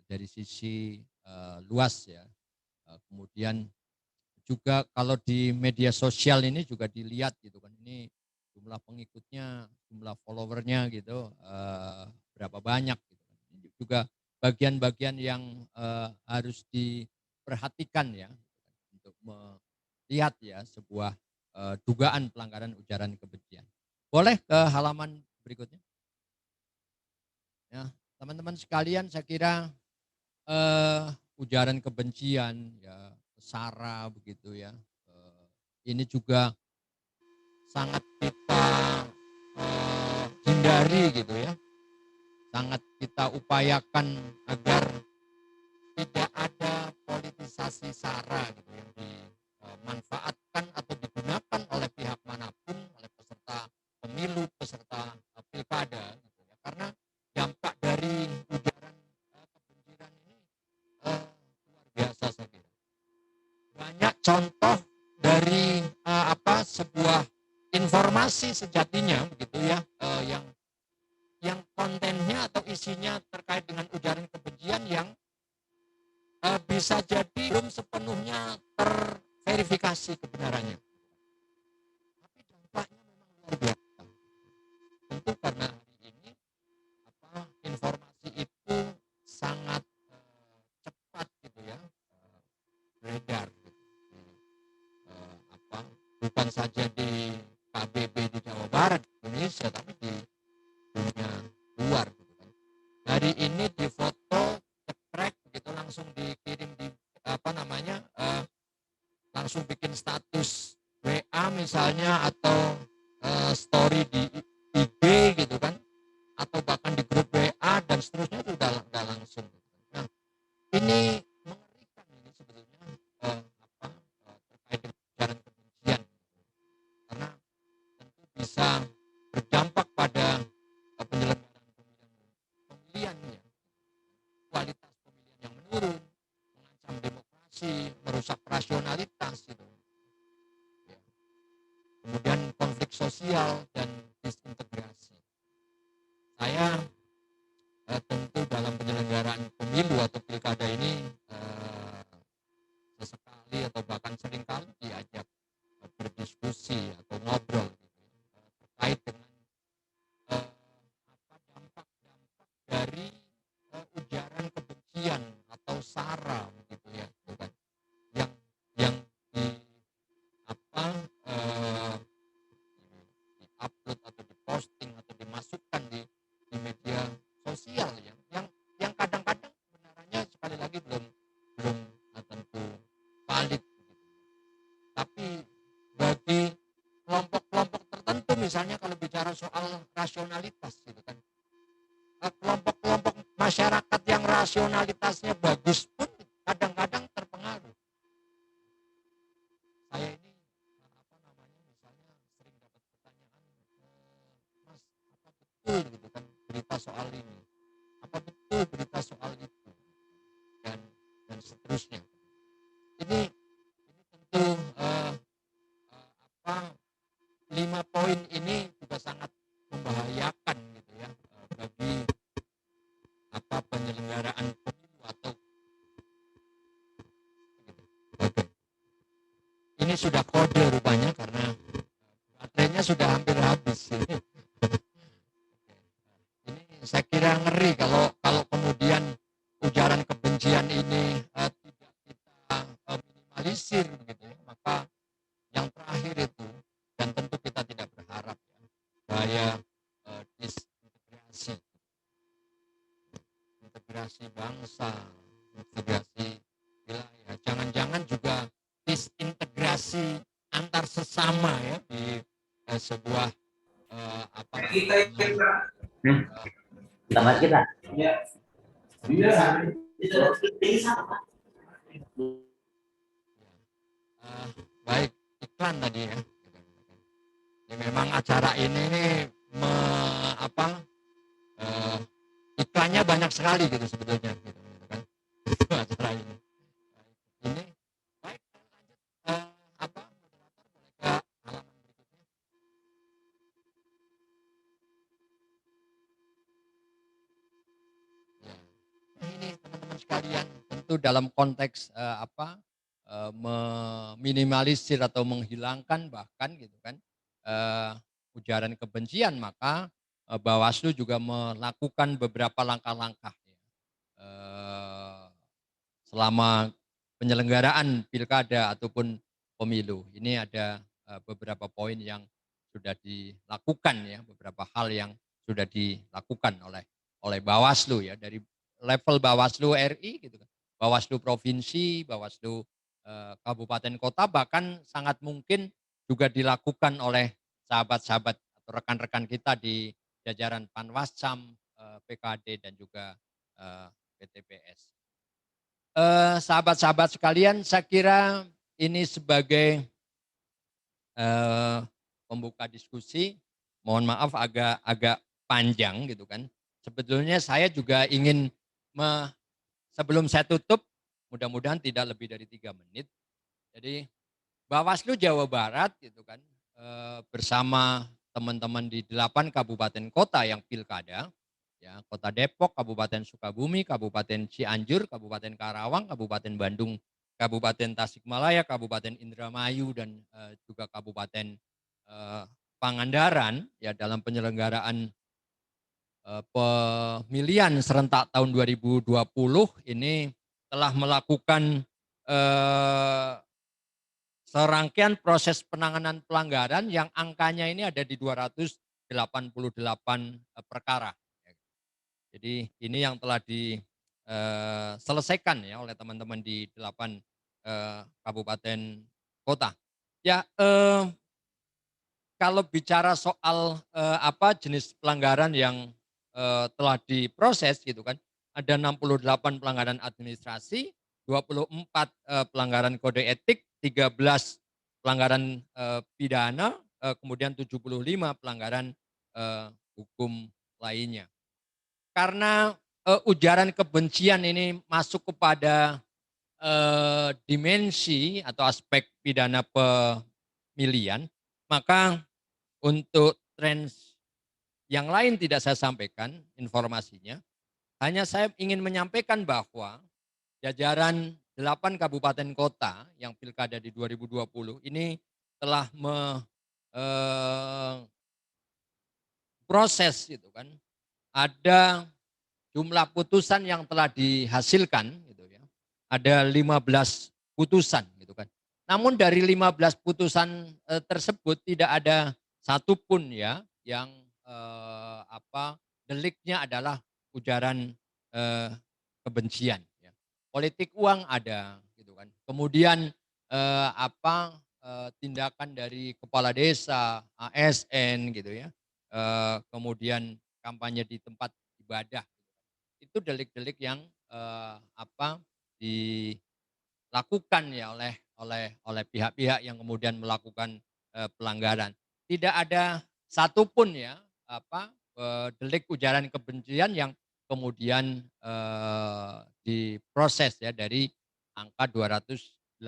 S11: dari sisi luas ya. Kemudian juga kalau di media sosial ini juga dilihat gitu kan, ini jumlah pengikutnya, jumlah followernya gitu, berapa banyak gitu. Ini juga bagian-bagian yang harus diperhatikan ya untuk melihat ya sebuah dugaan pelanggaran ujaran kebencian. Boleh ke halaman berikutnya. Ya, teman-teman sekalian, saya kira ujaran kebencian ya, sara begitu ya. Ini juga sangat kita hindari gitu ya. Sangat kita upayakan agar tidak ada politisasi sara gitu yang dimanfaatkan atau digunakan oleh pihak manapun, oleh peserta pemilu, peserta pilkada gitu ya. Karena dampak dari ujaran kebencian ini luar biasa saya kira. Banyak contoh dari sebuah informasi sejatinya begitu ya, yang kontennya atau isinya terkait dengan ujaran kebencian yang bisa jadi belum sepenuhnya terverifikasi kebenarannya. Tapi dampaknya memang luar biasa. Tentu karena hari ini informasi itu sangat cepat gitu ya, beredar. Bukan saja di KBB di Jawa Barat Indonesia, tapi di dunia luar gitu kan. Hari ini di foto, cekrek gitu langsung dikirim di langsung bikin status WA misalnya atau story di IG gitu kan, atau bahkan di grup WA dan seterusnya itu udah langsung. Nah, ini mengerikan ini sebetulnya terkait dengan ujaran kebencian. Karena tentu bisa berdampak pada penyelenggaraan pemilihannya, kualitas pemilihan yang menurun, mengancam demokrasi, merusak rasionalitas gitu. Ya. Kemudian konflik sosial dan disintegrasi. Saya tentu dalam penyelenggaraan pemilu atau pilkada ini sesekali atau bahkan seringkali diajak berdiskusi atau ngobrol gitu, terkait dengan dampak dari ujaran kebencian atau sara gitu ya, bukan yang di upload atau diposting atau dimasukkan di media sosial yang kadang-kadang kebenarannya sekali lagi belum tentu valid gitu. Tapi bagi kelompok-kelompok tertentu misalnya kalau bicara soal rasionalitas gitu kan, kelompok-kelompok masyarakat yang rasionalitasnya bagus pun kadang-kadang terpengaruh. Saya ini misalnya sering dapat pertanyaan, Mas, apa betul gitu kan berita soal ini, apa betul berita soal itu, dan seterusnya. Ini tentu 5 poin ini juga sangat membahayakan gitu ya bagi penyelenggaraan pemilu atau gitu. Oke. Ini sudah kode rupanya karena baterainya sudah hampir habis. Ini saya kira ngeri kalau kemudian ujaran kebencian ini tidak kita minimalisir begitu ya. Maka yang terakhir itu, dan tentu kita tidak berharap ya, bahaya integrasi bangsa, integrasi wilayah. Jangan-jangan juga disintegrasi antar sesama ya di sebuah
S3: Tempat kita.
S11: Baik, iklan tadi ya. Jadi memang acara ini iklannya banyak sekali gitu sebetulnya. Gitu, kan. Acara ini. Ini baik, lanjut. Moderator boleh ke halaman berikutnya. Ya. Ini teman-teman sekalian, tentu dalam konteks meminimalisir atau menghilangkan bahkan gitu kan ujaran kebencian, maka Bawaslu juga melakukan beberapa langkah-langkah selama penyelenggaraan pilkada ataupun pemilu. Ini ada beberapa poin yang sudah dilakukan ya, beberapa hal yang sudah dilakukan oleh Bawaslu ya, dari level Bawaslu RI gitu kan, Bawaslu provinsi, Bawaslu kabupaten kota, bahkan sangat mungkin juga dilakukan oleh sahabat-sahabat atau rekan-rekan kita di jajaran Panwascam, PKD dan juga PTPS. Sahabat-sahabat sekalian, saya kira ini sebagai pembuka diskusi, mohon maaf agak panjang gitu kan. Sebetulnya saya juga ingin sebelum saya tutup, mudah-mudahan tidak lebih dari 3 menit. Jadi Bawaslu Jawa Barat gitu kan bersama teman-teman di 8 kabupaten kota yang pilkada, ya, Kota Depok, Kabupaten Sukabumi, Kabupaten Cianjur, Kabupaten Karawang, Kabupaten Bandung, Kabupaten Tasikmalaya, Kabupaten Indramayu dan juga Kabupaten Pangandaran ya dalam penyelenggaraan pemilihan serentak tahun 2020 ini telah melakukan serangkaian proses penanganan pelanggaran yang angkanya ini ada di 288 perkara. Jadi ini yang telah diselesaikan ya oleh teman-teman di 8 kabupaten kota. Ya, kalau bicara soal jenis pelanggaran yang telah diproses gitu kan, ada 68 pelanggaran administrasi, 24 pelanggaran kode etik, 13 pelanggaran pidana, kemudian 75 pelanggaran hukum lainnya. Karena ujaran kebencian ini masuk kepada dimensi atau aspek pidana pemilihan, maka untuk trends yang lain tidak saya sampaikan informasinya. Hanya saya ingin menyampaikan bahwa jajaran 8 kabupaten kota yang pilkada di 2020 ini telah proses gitu kan. Ada jumlah putusan yang telah dihasilkan gitu ya. Ada 15 putusan gitu kan. Namun dari 15 putusan tersebut tidak ada satupun ya yang deliknya adalah ujaran kebencian. Ya. Politik uang ada, gitu kan. Kemudian tindakan dari kepala desa, ASN, gitu ya. Kemudian kampanye di tempat ibadah. Itu delik-delik yang dilakukan ya oleh pihak-pihak yang kemudian melakukan pelanggaran. Tidak ada satupun ya delik ujaran kebencian yang kemudian diproses ya dari angka 288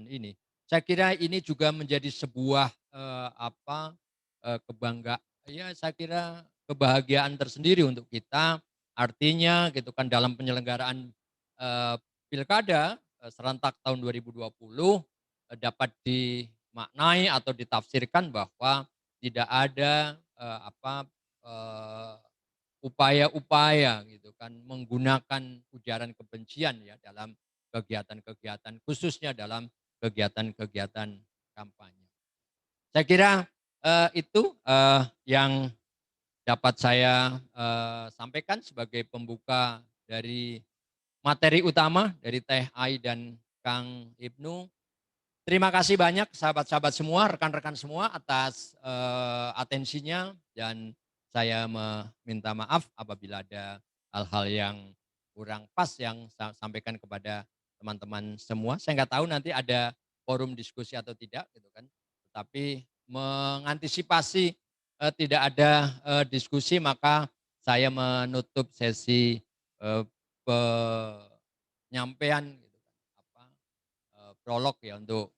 S11: ini. Saya kira ini juga menjadi sebuah kebanggaan, ya saya kira kebahagiaan tersendiri untuk kita. Artinya gitu kan dalam penyelenggaraan pilkada serentak tahun 2020 dapat dimaknai atau ditafsirkan bahwa tidak ada upaya-upaya gitu kan menggunakan ujaran kebencian ya dalam kegiatan-kegiatan, khususnya dalam kegiatan-kegiatan kampanye. Saya kira itu yang dapat saya sampaikan sebagai pembuka dari materi utama dari Teh Ai dan Kang Ibnu. Terima kasih banyak sahabat-sahabat semua, rekan-rekan semua atas atensinya, dan saya meminta maaf apabila ada hal-hal yang kurang pas yang saya sampaikan kepada teman-teman. teman-teman semua. Saya nggak tahu nanti ada forum diskusi atau tidak gitu kan. Tetapi mengantisipasi tidak ada diskusi, maka saya menutup sesi penyampaian gitu kan, prolog ya untuk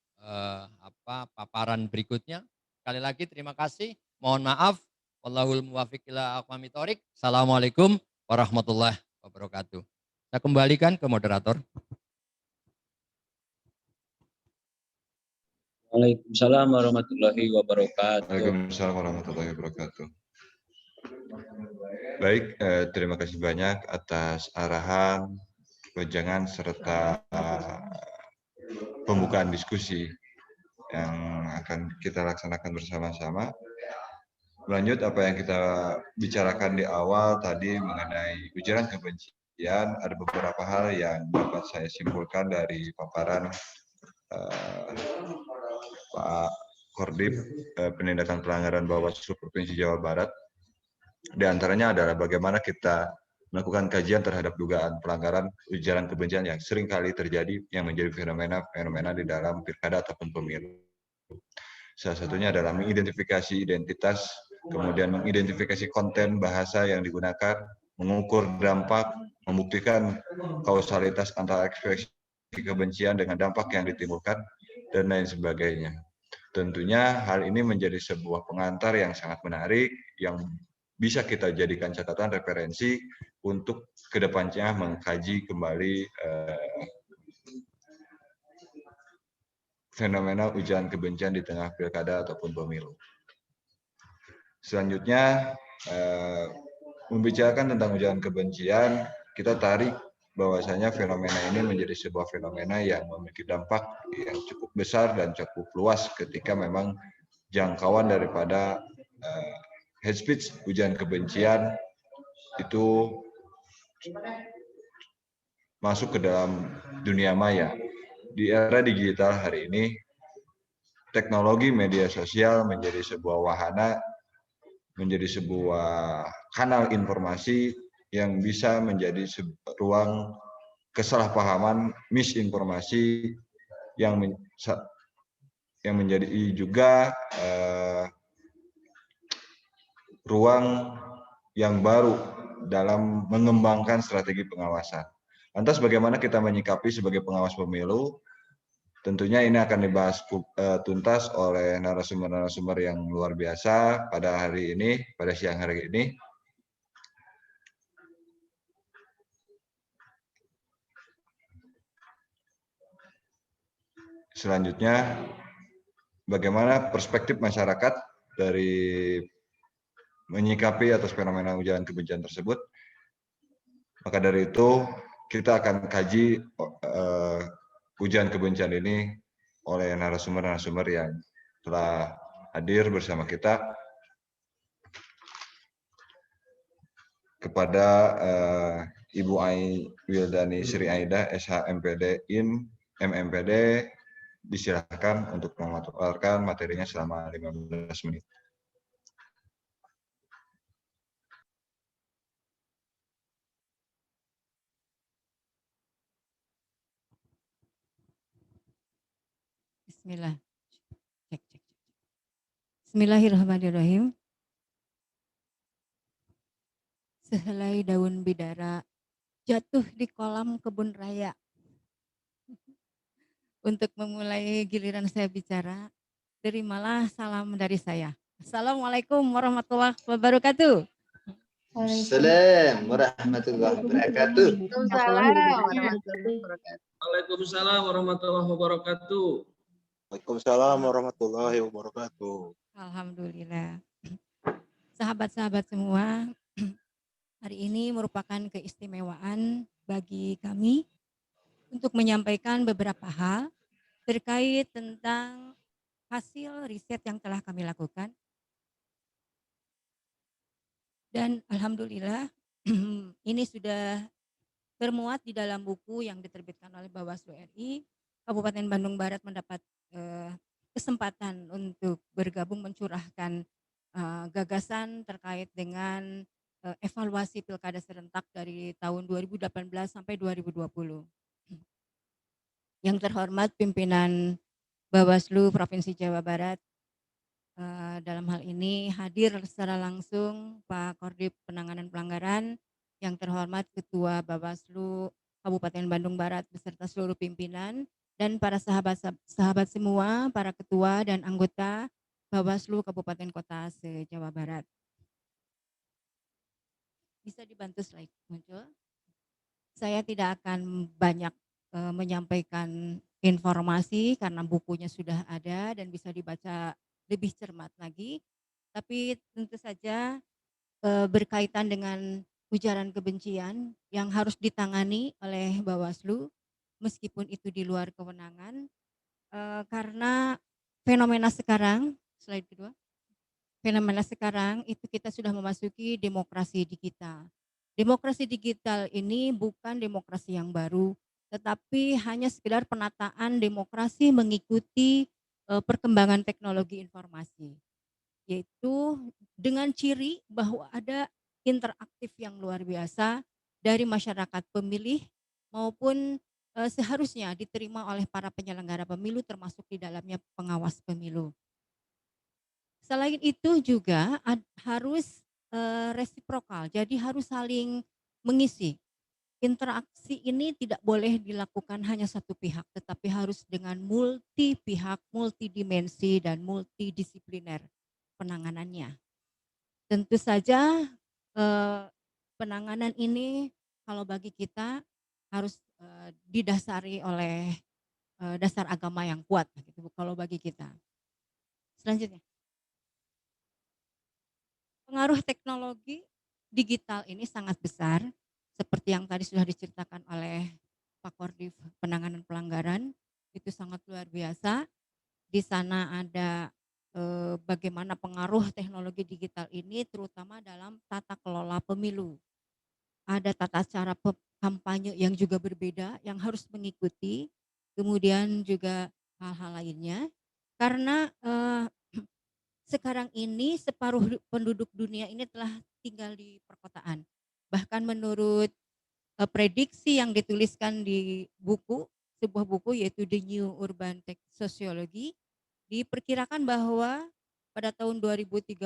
S11: paparan berikutnya. Sekali lagi terima kasih. Mohon maaf. Wallahul muwaffiq ila aqwamit thoriq. Assalamualaikum warahmatullahi wabarakatuh. Saya kembalikan ke moderator.
S12: Waalaikumsalam warahmatullahi wabarakatuh.
S9: Waalaikumsalam warahmatullahi wabarakatuh. Baik, terima kasih banyak atas arahan, wejangan, serta pembukaan diskusi yang akan kita laksanakan bersama-sama. Lanjut apa yang kita bicarakan di awal tadi mengenai ujaran kebencian, ada beberapa hal yang dapat saya simpulkan dari paparan Pak Kordip, penindakan pelanggaran Bawaslu Provinsi Jawa Barat. Di antaranya adalah bagaimana kita melakukan kajian terhadap dugaan pelanggaran ujaran kebencian yang sering kali terjadi yang menjadi fenomena di dalam pilkada ataupun pemilu. Salah satunya adalah mengidentifikasi identitas, kemudian mengidentifikasi konten bahasa yang digunakan, mengukur dampak, membuktikan kausalitas antara ekspresi kebencian dengan dampak yang ditimbulkan, dan lain sebagainya. Tentunya hal ini menjadi sebuah pengantar yang sangat menarik, yang bisa kita jadikan catatan referensi untuk kedepannya mengkaji kembali fenomena ujaran kebencian di tengah pilkada ataupun pemilu. Selanjutnya, membicarakan tentang ujaran kebencian, kita tarik bahwasanya fenomena ini menjadi sebuah fenomena yang memiliki dampak yang cukup besar dan cukup luas ketika memang jangkauan daripada hate speech, ujaran kebencian itu masuk ke dalam dunia maya. Di era digital hari ini, teknologi media sosial menjadi sebuah wahana, menjadi sebuah kanal informasi yang bisa menjadi ruang kesalahpahaman, misinformasi yang menjadi juga ruang yang baru dalam mengembangkan strategi pengawasan. Lantas bagaimana kita menyikapi sebagai pengawas pemilu? Tentunya ini akan dibahas tuntas oleh narasumber-narasumber yang luar biasa pada hari ini, pada siang hari ini. Selanjutnya, bagaimana perspektif masyarakat dari menyikapi atas fenomena ujaran kebencian tersebut. Maka dari itu, kita akan kaji ujaran kebencian ini oleh narasumber-narasumber yang telah hadir bersama kita. Kepada Ibu Ai Wildani Sri Aida, SH MPD IN, MMPD, disilahkan untuk memaparkan materinya selama 15 menit.
S13: Bismillah. Bismillahirrahmanirrahim. Sehelai daun bidara jatuh di kolam kebun raya. Untuk memulai giliran saya bicara, terimalah salam dari saya. Assalamualaikum warahmatullahi wabarakatuh.
S14: Assalamualaikum warahmatullahi wabarakatuh.
S7: Waalaikumsalam warahmatullahi wabarakatuh.
S14: Waalaikumsalam warahmatullahi wabarakatuh.
S13: Alhamdulillah. Sahabat-sahabat semua, hari ini merupakan keistimewaan bagi kami untuk menyampaikan beberapa hal terkait tentang hasil riset yang telah kami lakukan. Dan alhamdulillah ini sudah termuat di dalam buku yang diterbitkan oleh Bawaslu RI. Kabupaten Bandung Barat mendapat kesempatan untuk bergabung mencurahkan gagasan terkait dengan evaluasi pilkada serentak dari tahun 2018 sampai 2020. Yang terhormat pimpinan Bawaslu Provinsi Jawa Barat, dalam hal ini hadir secara langsung Pak Korbit Penanganan Pelanggaran, yang terhormat Ketua Bawaslu Kabupaten Bandung Barat beserta seluruh pimpinan, dan para sahabat semua, para ketua dan anggota Bawaslu Kabupaten Kota se-Jawa Barat. Bisa dibantu slide muncul. Saya tidak akan banyak menyampaikan informasi karena bukunya sudah ada dan bisa dibaca lebih cermat lagi. Tapi tentu saja berkaitan dengan ujaran kebencian yang harus ditangani oleh Bawaslu meskipun itu di luar kewenangan, karena fenomena sekarang, slide kedua. Fenomena sekarang itu kita sudah memasuki demokrasi digital. Demokrasi digital ini bukan demokrasi yang baru, tetapi hanya sekedar penataan demokrasi mengikuti perkembangan teknologi informasi. Yaitu dengan ciri bahwa ada interaktif yang luar biasa dari masyarakat pemilih maupun seharusnya diterima oleh para penyelenggara pemilu termasuk di dalamnya pengawas pemilu. Selain itu juga harus resiprokal, jadi harus saling mengisi. Interaksi ini tidak boleh dilakukan hanya satu pihak, tetapi harus dengan multi pihak, multidimensi, dan multidisipliner penanganannya. Tentu saja penanganan ini kalau bagi kita harus didasari oleh dasar agama yang kuat, gitu, kalau bagi kita. Selanjutnya. Pengaruh teknologi digital ini sangat besar, seperti yang tadi sudah diceritakan oleh Pak Korbit Penanganan Pelanggaran, itu sangat luar biasa. Di sana ada bagaimana pengaruh teknologi digital ini terutama dalam tata kelola pemilu. Ada tata cara kampanye yang juga berbeda yang harus mengikuti, kemudian juga hal-hal lainnya. Karena sekarang ini separuh penduduk dunia ini telah tinggal di perkotaan. Bahkan menurut prediksi yang dituliskan di buku, sebuah buku yaitu The New Urban Tech Sociology, diperkirakan bahwa pada tahun 2030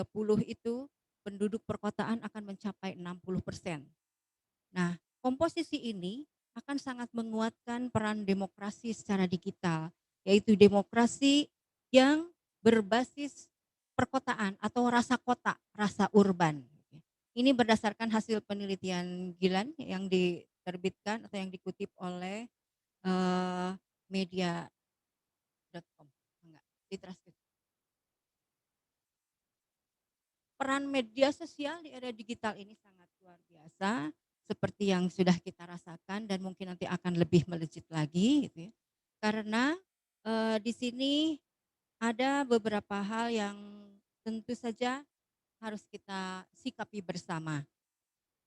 S13: itu penduduk perkotaan akan mencapai 60%. Nah, komposisi ini akan sangat menguatkan peran demokrasi secara digital, yaitu demokrasi yang berbasis perkotaan atau rasa kota, rasa urban. Ini berdasarkan hasil penelitian Gilan yang diterbitkan atau yang dikutip oleh media.com. Peran media sosial di era digital ini sangat luar biasa, seperti yang sudah kita rasakan dan mungkin nanti akan lebih melejit lagi, gitu ya. Karena di sini ada beberapa hal yang tentu saja harus kita sikapi bersama.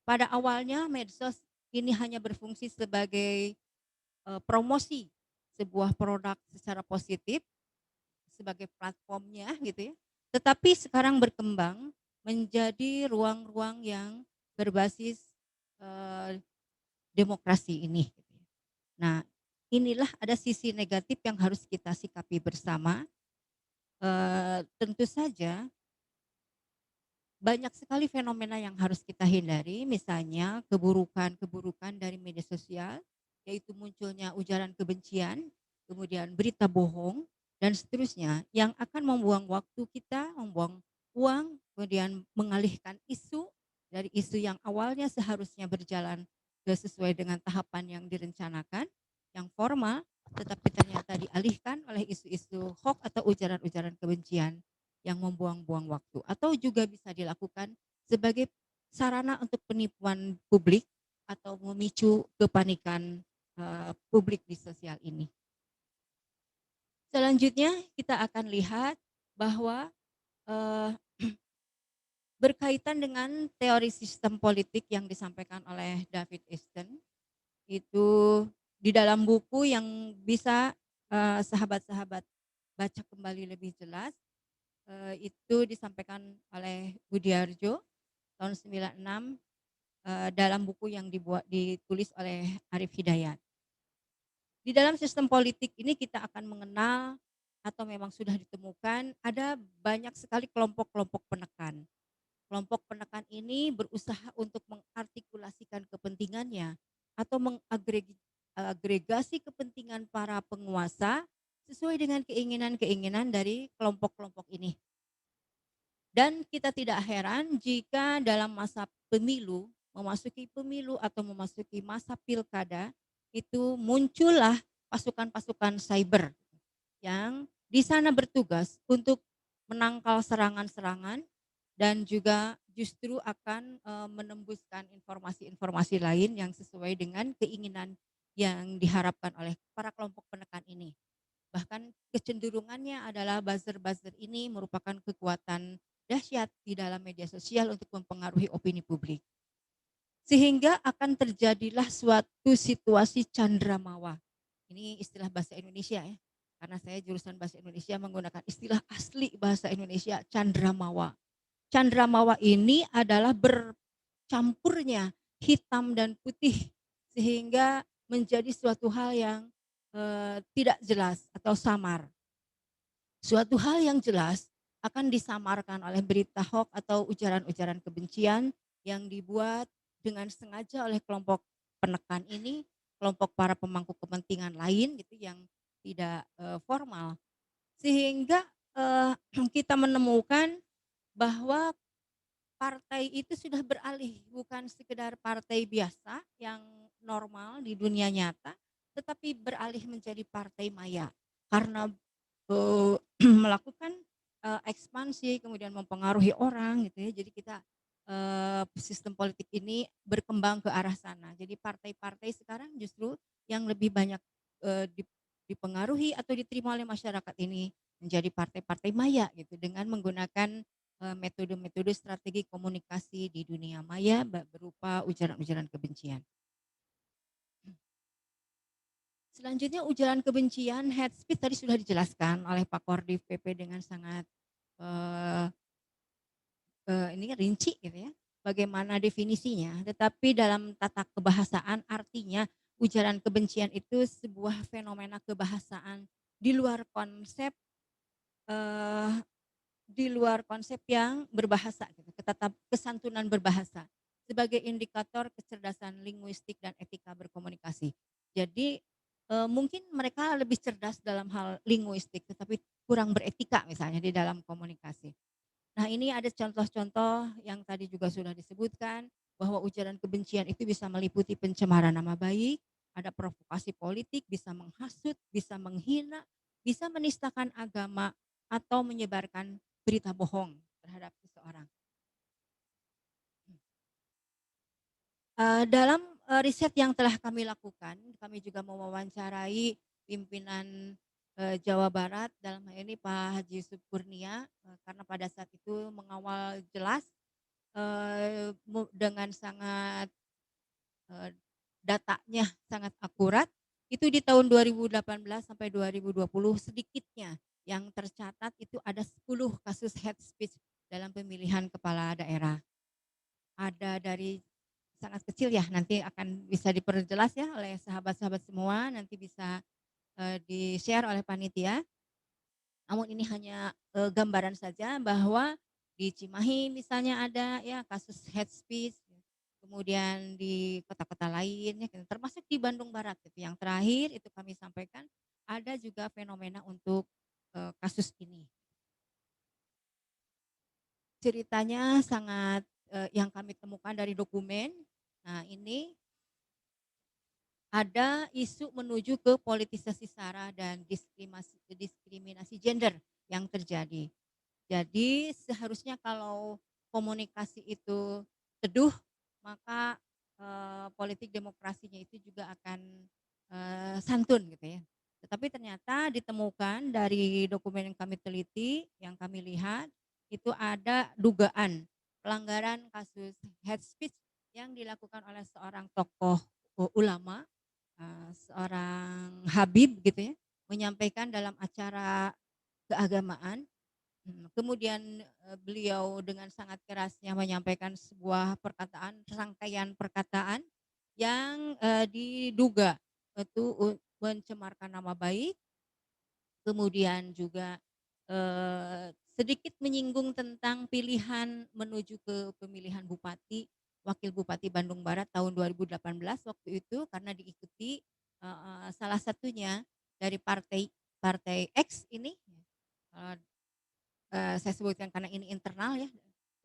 S13: Pada awalnya medsos ini hanya berfungsi sebagai promosi sebuah produk secara positif, sebagai platformnya gitu ya. Tetapi sekarang berkembang menjadi ruang-ruang yang berbasis demokrasi ini. Nah, inilah ada sisi negatif yang harus kita sikapi bersama. Tentu saja banyak sekali fenomena yang harus kita hindari, misalnya keburukan-keburukan dari media sosial, yaitu munculnya ujaran kebencian, kemudian berita bohong, dan seterusnya yang akan membuang waktu kita, membuang uang, kemudian mengalihkan isu dari isu yang awalnya seharusnya berjalan sesuai dengan tahapan yang direncanakan, yang formal, tetapi ternyata dialihkan oleh isu-isu hoax atau ujaran-ujaran kebencian yang membuang-buang waktu, atau juga bisa dilakukan sebagai sarana untuk penipuan publik atau memicu kepanikan publik di sosial ini. Selanjutnya kita akan lihat bahwa berkaitan dengan teori sistem politik yang disampaikan oleh David Easton, itu di dalam buku yang bisa sahabat-sahabat baca kembali lebih jelas, itu disampaikan oleh Budiarjo tahun 96 dalam buku yang ditulis oleh Arif Hidayat. Di dalam sistem politik ini kita akan mengenal atau memang sudah ditemukan ada banyak sekali kelompok-kelompok penekan. Kelompok penekan ini berusaha untuk mengartikulasikan kepentingannya atau mengagregasi kepentingan para penguasa sesuai dengan keinginan-keinginan dari kelompok-kelompok ini. Dan kita tidak heran jika dalam masa pemilu, memasuki pemilu atau memasuki masa pilkada, itu muncullah pasukan-pasukan cyber yang di sana bertugas untuk menangkal serangan-serangan dan juga justru akan menembuskan informasi-informasi lain yang sesuai dengan keinginan yang diharapkan oleh para kelompok penekan ini. Bahkan kecenderungannya adalah buzzer-buzzer ini merupakan kekuatan dahsyat di dalam media sosial untuk mempengaruhi opini publik. Sehingga akan terjadilah suatu situasi candramawa. Ini istilah bahasa Indonesia ya. Karena saya jurusan bahasa Indonesia menggunakan istilah asli bahasa Indonesia candramawa. Candramawa ini adalah bercampurnya hitam dan putih sehingga menjadi suatu hal yang tidak jelas atau samar. Suatu hal yang jelas akan disamarkan oleh berita hoax atau ujaran-ujaran kebencian yang dibuat dengan sengaja oleh kelompok penekan ini, kelompok para pemangku kepentingan lain gitu yang tidak formal. Sehingga kita menemukan bahwa partai itu sudah beralih bukan sekedar partai biasa yang normal di dunia nyata, tetapi beralih menjadi partai maya karena melakukan ekspansi kemudian mempengaruhi orang gitu ya. Jadi kita sistem politik ini berkembang ke arah sana. Jadi partai-partai sekarang justru yang lebih banyak dipengaruhi atau diterima oleh masyarakat ini menjadi partai-partai maya gitu dengan menggunakan metode-metode strategi komunikasi di dunia maya berupa ujaran-ujaran kebencian. Selanjutnya ujaran kebencian, hate speech tadi sudah dijelaskan oleh Pak Kordiv PP dengan sangat ini rinci gitu ya, bagaimana definisinya. Tetapi dalam tata kebahasaan artinya ujaran kebencian itu sebuah fenomena kebahasaan di luar konsep yang berbahasa, gitu, kesantunan berbahasa sebagai indikator kecerdasan linguistik dan etika berkomunikasi. Jadi mungkin mereka lebih cerdas dalam hal linguistik, tetapi kurang beretika misalnya di dalam komunikasi. Nah ini ada contoh-contoh yang tadi juga sudah disebutkan bahwa ujaran kebencian itu bisa meliputi pencemaran nama baik, ada provokasi politik, bisa menghasut, bisa menghina, bisa menistakan agama atau menyebarkan berita bohong terhadap seseorang. Dalam riset yang telah kami lakukan, kami juga mewawancarai pimpinan Jawa Barat, dalam hal ini Pak Haji Yusuf Kurnia, karena pada saat itu mengawal jelas dengan sangat datanya sangat akurat, itu di tahun 2018 sampai 2020 sedikitnya yang tercatat itu ada 10 kasus hate speech dalam pemilihan kepala daerah. Ada dari sangat kecil ya, nanti akan bisa diperjelas ya oleh sahabat-sahabat semua, nanti bisa di-share oleh panitia. Namun ini hanya gambaran saja bahwa di Cimahi misalnya ada ya kasus hate speech, kemudian di kota-kota lain ya, termasuk di Bandung Barat gitu. Yang terakhir itu kami sampaikan ada juga fenomena untuk kasus ini. Ceritanya sangat yang kami temukan dari dokumen. Nah ini ada isu menuju ke politisasi SARA dan diskriminasi gender yang terjadi. Jadi seharusnya kalau komunikasi itu teduh, maka politik demokrasinya itu juga akan santun gitu ya. Tetapi ternyata ditemukan dari dokumen yang kami teliti, yang kami lihat, itu ada dugaan pelanggaran kasus hate speech yang dilakukan oleh seorang tokoh ulama, seorang Habib gitu ya, menyampaikan dalam acara keagamaan. Kemudian beliau dengan sangat kerasnya menyampaikan sebuah perkataan, rangkaian perkataan yang diduga itu mencemarkan nama baik, kemudian juga sedikit menyinggung tentang pilihan menuju ke pemilihan bupati, wakil bupati Bandung Barat tahun 2018 waktu itu karena diikuti salah satunya dari partai X ini, saya sebutkan karena ini internal ya,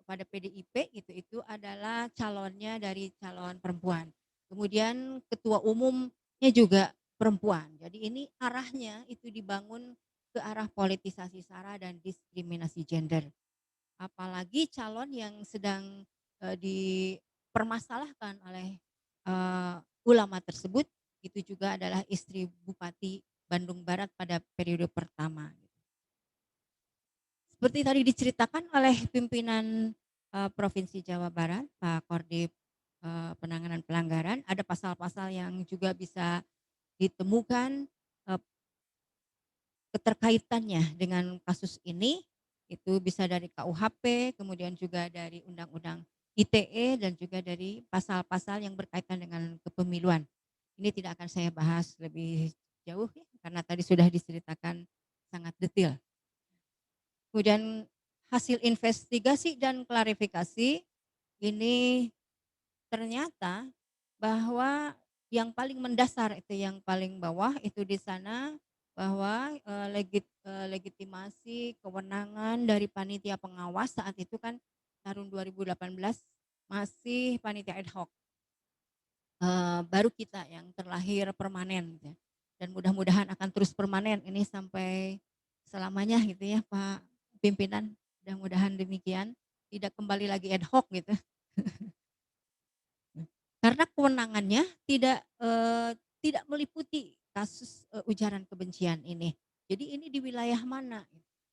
S13: kepada PDIP gitu, itu adalah calonnya dari calon perempuan. Kemudian ketua umumnya juga perempuan. Jadi ini arahnya itu dibangun ke arah politisasi sara dan diskriminasi gender. Apalagi calon yang sedang dipermasalahkan oleh ulama tersebut itu juga adalah istri Bupati Bandung Barat pada periode pertama. Seperti tadi diceritakan oleh pimpinan Provinsi Jawa Barat, Pak Kordip Penanganan Pelanggaran, ada pasal-pasal yang juga bisa ditemukan keterkaitannya dengan kasus ini, itu bisa dari KUHP, kemudian juga dari Undang-Undang ITE, dan juga dari pasal-pasal yang berkaitan dengan kepemiluan. Ini tidak akan saya bahas lebih jauh ya, karena tadi sudah diceritakan sangat detail. Kemudian hasil investigasi dan klarifikasi ini ternyata bahwa yang paling mendasar itu yang paling bawah itu di sana bahwa legitimasi kewenangan dari panitia pengawas saat itu kan tahun 2018 masih panitia ad hoc. Baru kita yang terlahir permanen ya. Dan mudah-mudahan akan terus permanen ini sampai selamanya gitu ya Pak pimpinan, mudah-mudahan demikian, tidak kembali lagi ad hoc gitu. Karena kewenangannya tidak meliputi kasus ujaran kebencian ini. Jadi ini di wilayah mana?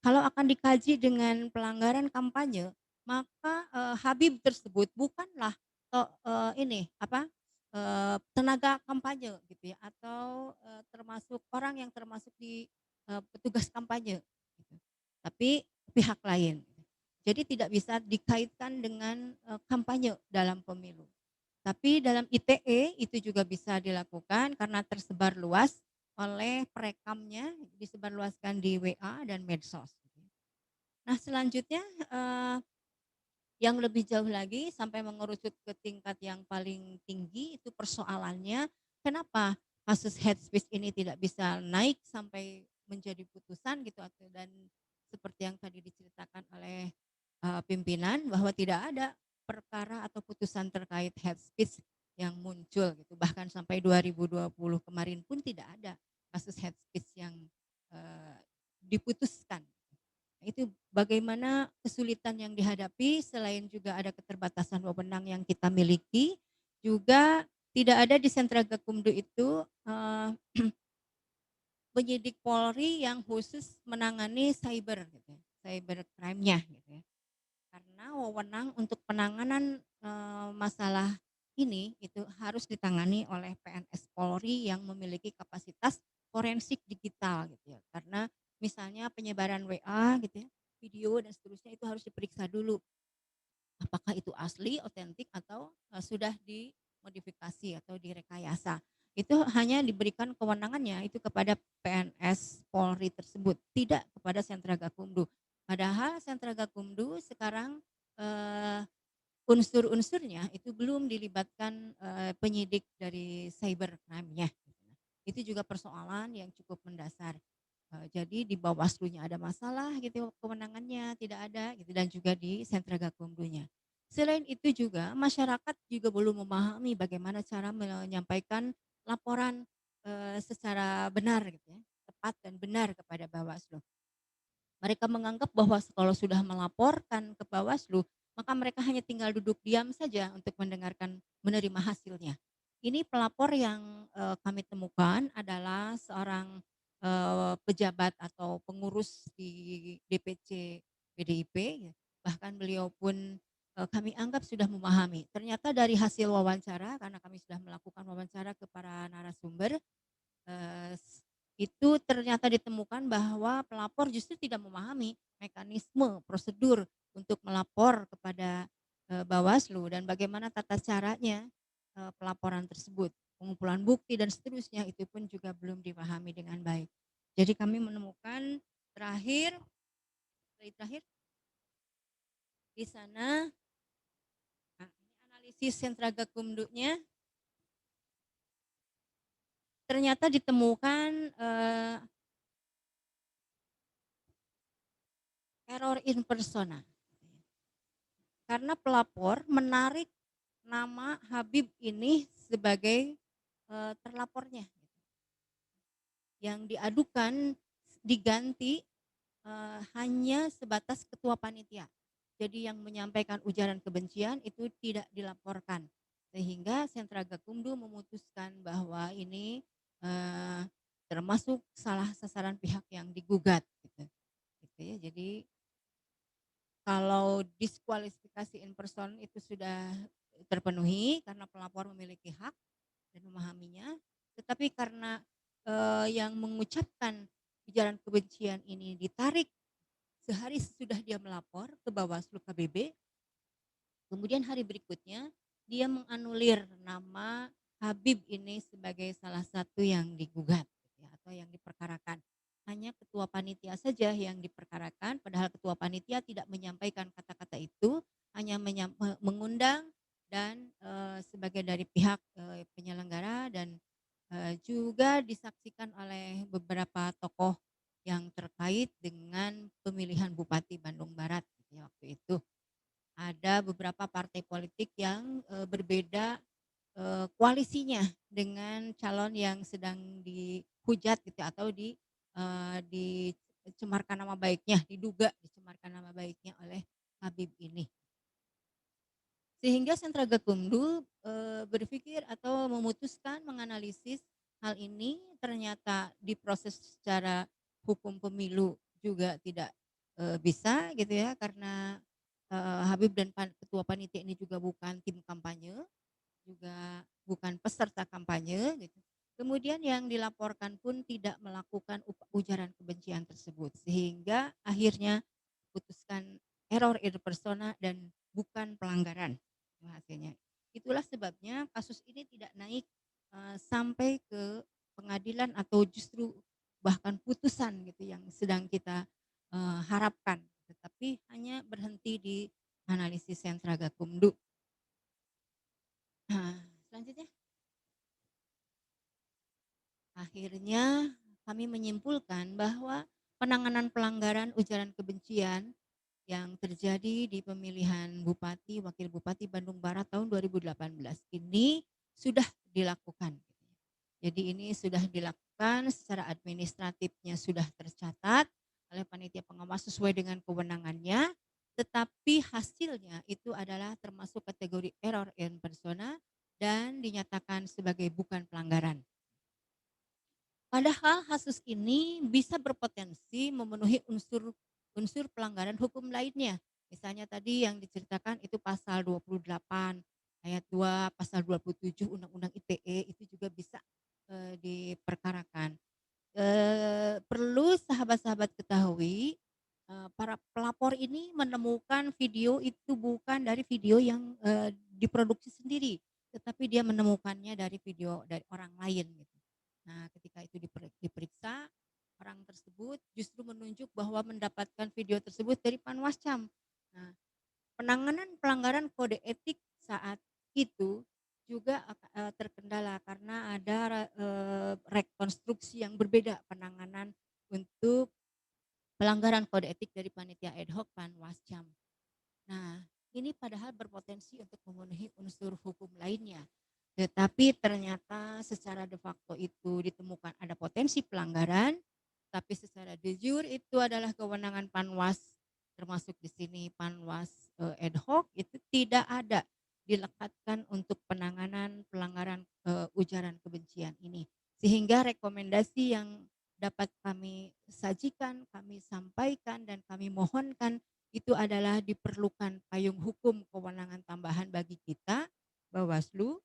S13: Kalau akan dikaji dengan pelanggaran kampanye, maka Habib tersebut bukanlah tenaga kampanye gitu ya, atau termasuk orang yang termasuk di petugas kampanye, gitu. Tapi pihak lain. Jadi tidak bisa dikaitkan dengan kampanye dalam pemilu. Tapi dalam ITE itu juga bisa dilakukan karena tersebar luas oleh perekamnya, disebarluaskan di WA dan medsos. Nah selanjutnya yang lebih jauh lagi sampai mengerucut ke tingkat yang paling tinggi itu persoalannya kenapa kasus hate speech ini tidak bisa naik sampai menjadi putusan gitu, dan seperti yang tadi diceritakan oleh pimpinan bahwa tidak ada perkara atau putusan terkait hate speech yang muncul gitu, bahkan sampai 2020 kemarin pun tidak ada kasus hate speech yang diputuskan. Itu bagaimana kesulitan yang dihadapi, selain juga ada keterbatasan wewenang yang kita miliki, juga tidak ada di sentra Gakumdu itu penyidik Polri yang khusus menangani cyber gitu, cyber crime-nya gitu ya. Karena wewenang untuk penanganan masalah ini itu harus ditangani oleh PNS Polri yang memiliki kapasitas forensik digital gitu ya. Karena misalnya penyebaran WA gitu ya, video dan seterusnya itu harus diperiksa dulu. Apakah itu asli, otentik atau sudah dimodifikasi atau direkayasa. Itu hanya diberikan kewenangannya itu kepada PNS Polri tersebut, tidak kepada sentra Gakumdu. Padahal sentra Gakumdu sekarang unsur-unsurnya itu belum dilibatkan penyidik dari cyber crime-nya. Itu juga persoalan yang cukup mendasar. Jadi di Bawaslu-nya ada masalah gitu, kewenangannya tidak ada gitu, dan juga di sentra Gakumdunya. Selain itu juga masyarakat juga belum memahami bagaimana cara menyampaikan laporan secara benar gitu ya, tepat dan benar kepada Bawaslu. Mereka menganggap bahwa kalau sudah melaporkan ke Bawaslu, maka mereka hanya tinggal duduk diam saja untuk mendengarkan, menerima hasilnya. Ini pelapor yang kami temukan adalah seorang pejabat atau pengurus di DPC PDIP, bahkan beliau pun kami anggap sudah memahami. Ternyata dari hasil wawancara, karena kami sudah melakukan wawancara ke para narasumber, itu ternyata ditemukan bahwa pelapor justru tidak memahami mekanisme, prosedur untuk melapor kepada Bawaslu dan bagaimana tata caranya pelaporan tersebut. pengumpulan bukti dan seterusnya itu pun juga belum dipahami dengan baik. Jadi kami menemukan terakhir di sana, nah, ini analisis sentra gakumdunya ternyata ditemukan error in persona. Karena pelapor menarik nama Habib ini sebagai terlapornya. Yang diadukan diganti hanya sebatas ketua panitia. Jadi yang menyampaikan ujaran kebencian itu tidak dilaporkan. Sehingga Sentra Gakumdu memutuskan bahwa ini termasuk salah sasaran pihak yang digugat. Gitu ya. Jadi kalau diskualifikasi in person itu sudah terpenuhi karena pelapor memiliki hak dan memahaminya, tetapi karena yang mengucapkan ujaran kebencian ini ditarik sehari sesudah dia melapor ke Bawaslu KBB, kemudian hari berikutnya dia menganulir nama Habib ini sebagai salah satu yang digugat ya, atau yang diperkarakan. Hanya ketua panitia saja yang diperkarakan, padahal ketua panitia tidak menyampaikan kata-kata itu, hanya mengundang dan sebagai dari pihak penyelenggara dan juga disaksikan oleh beberapa tokoh yang terkait dengan pemilihan Bupati Bandung Barat ya, waktu itu. Ada beberapa partai politik yang berbeda koalisinya dengan calon yang sedang dihujat gitu atau dicemarkan nama baiknya, diduga dicemarkan nama baiknya oleh Habib ini. Sehingga Sentra Gakumdu berpikir atau memutuskan menganalisis hal ini, ternyata diproses secara hukum pemilu juga tidak bisa gitu ya, karena Habib dan ketua panitia ini juga bukan tim kampanye, juga bukan peserta kampanye gitu. Kemudian yang dilaporkan pun tidak melakukan ujaran kebencian tersebut, sehingga akhirnya putuskan error in persona dan bukan pelanggaran hasilnya. Itulah sebabnya kasus ini tidak naik sampai ke pengadilan atau justru bahkan putusan gitu yang sedang kita harapkan, tetapi hanya berhenti di analisis Sentra Gakumdu. Nah, selanjutnya. Akhirnya kami menyimpulkan bahwa penanganan pelanggaran ujaran kebencian yang terjadi di pemilihan Bupati, Wakil Bupati Bandung Barat tahun 2018 ini sudah dilakukan. Jadi ini sudah dilakukan secara administratifnya sudah tercatat oleh panitia pengawas sesuai dengan kewenangannya, tetapi hasilnya itu adalah termasuk kategori error in persona dan dinyatakan sebagai bukan pelanggaran. Padahal kasus ini bisa berpotensi memenuhi unsur pelanggaran hukum lainnya. Misalnya tadi yang diceritakan itu pasal 28 ayat 2, pasal 27 Undang-Undang ITE itu juga bisa diperkarakan. Perlu sahabat-sahabat ketahui, para pelapor ini menemukan video itu bukan dari video yang diproduksi sendiri, tetapi dia menemukannya dari video dari orang lain. Gitu. Nah, ketika itu diperiksa, orang tersebut justru menunjuk bahwa mendapatkan video tersebut dari Panwascam. Nah, penanganan pelanggaran kode etik saat itu juga terkendala karena ada rekonstruksi yang berbeda penanganan untuk pelanggaran kode etik dari panitia ad hoc Panwascam. Nah, ini padahal berpotensi untuk memenuhi unsur hukum lainnya. Tetapi ternyata secara de facto itu ditemukan ada potensi pelanggaran, tapi secara de jure itu adalah kewenangan Panwas, termasuk di sini Panwas ad hoc itu tidak ada dilekatkan untuk penanganan pelanggaran ujaran kebencian ini. Sehingga rekomendasi yang dapat kami sajikan, kami sampaikan dan kami mohonkan itu adalah diperlukan payung hukum kewenangan tambahan bagi kita Bawaslu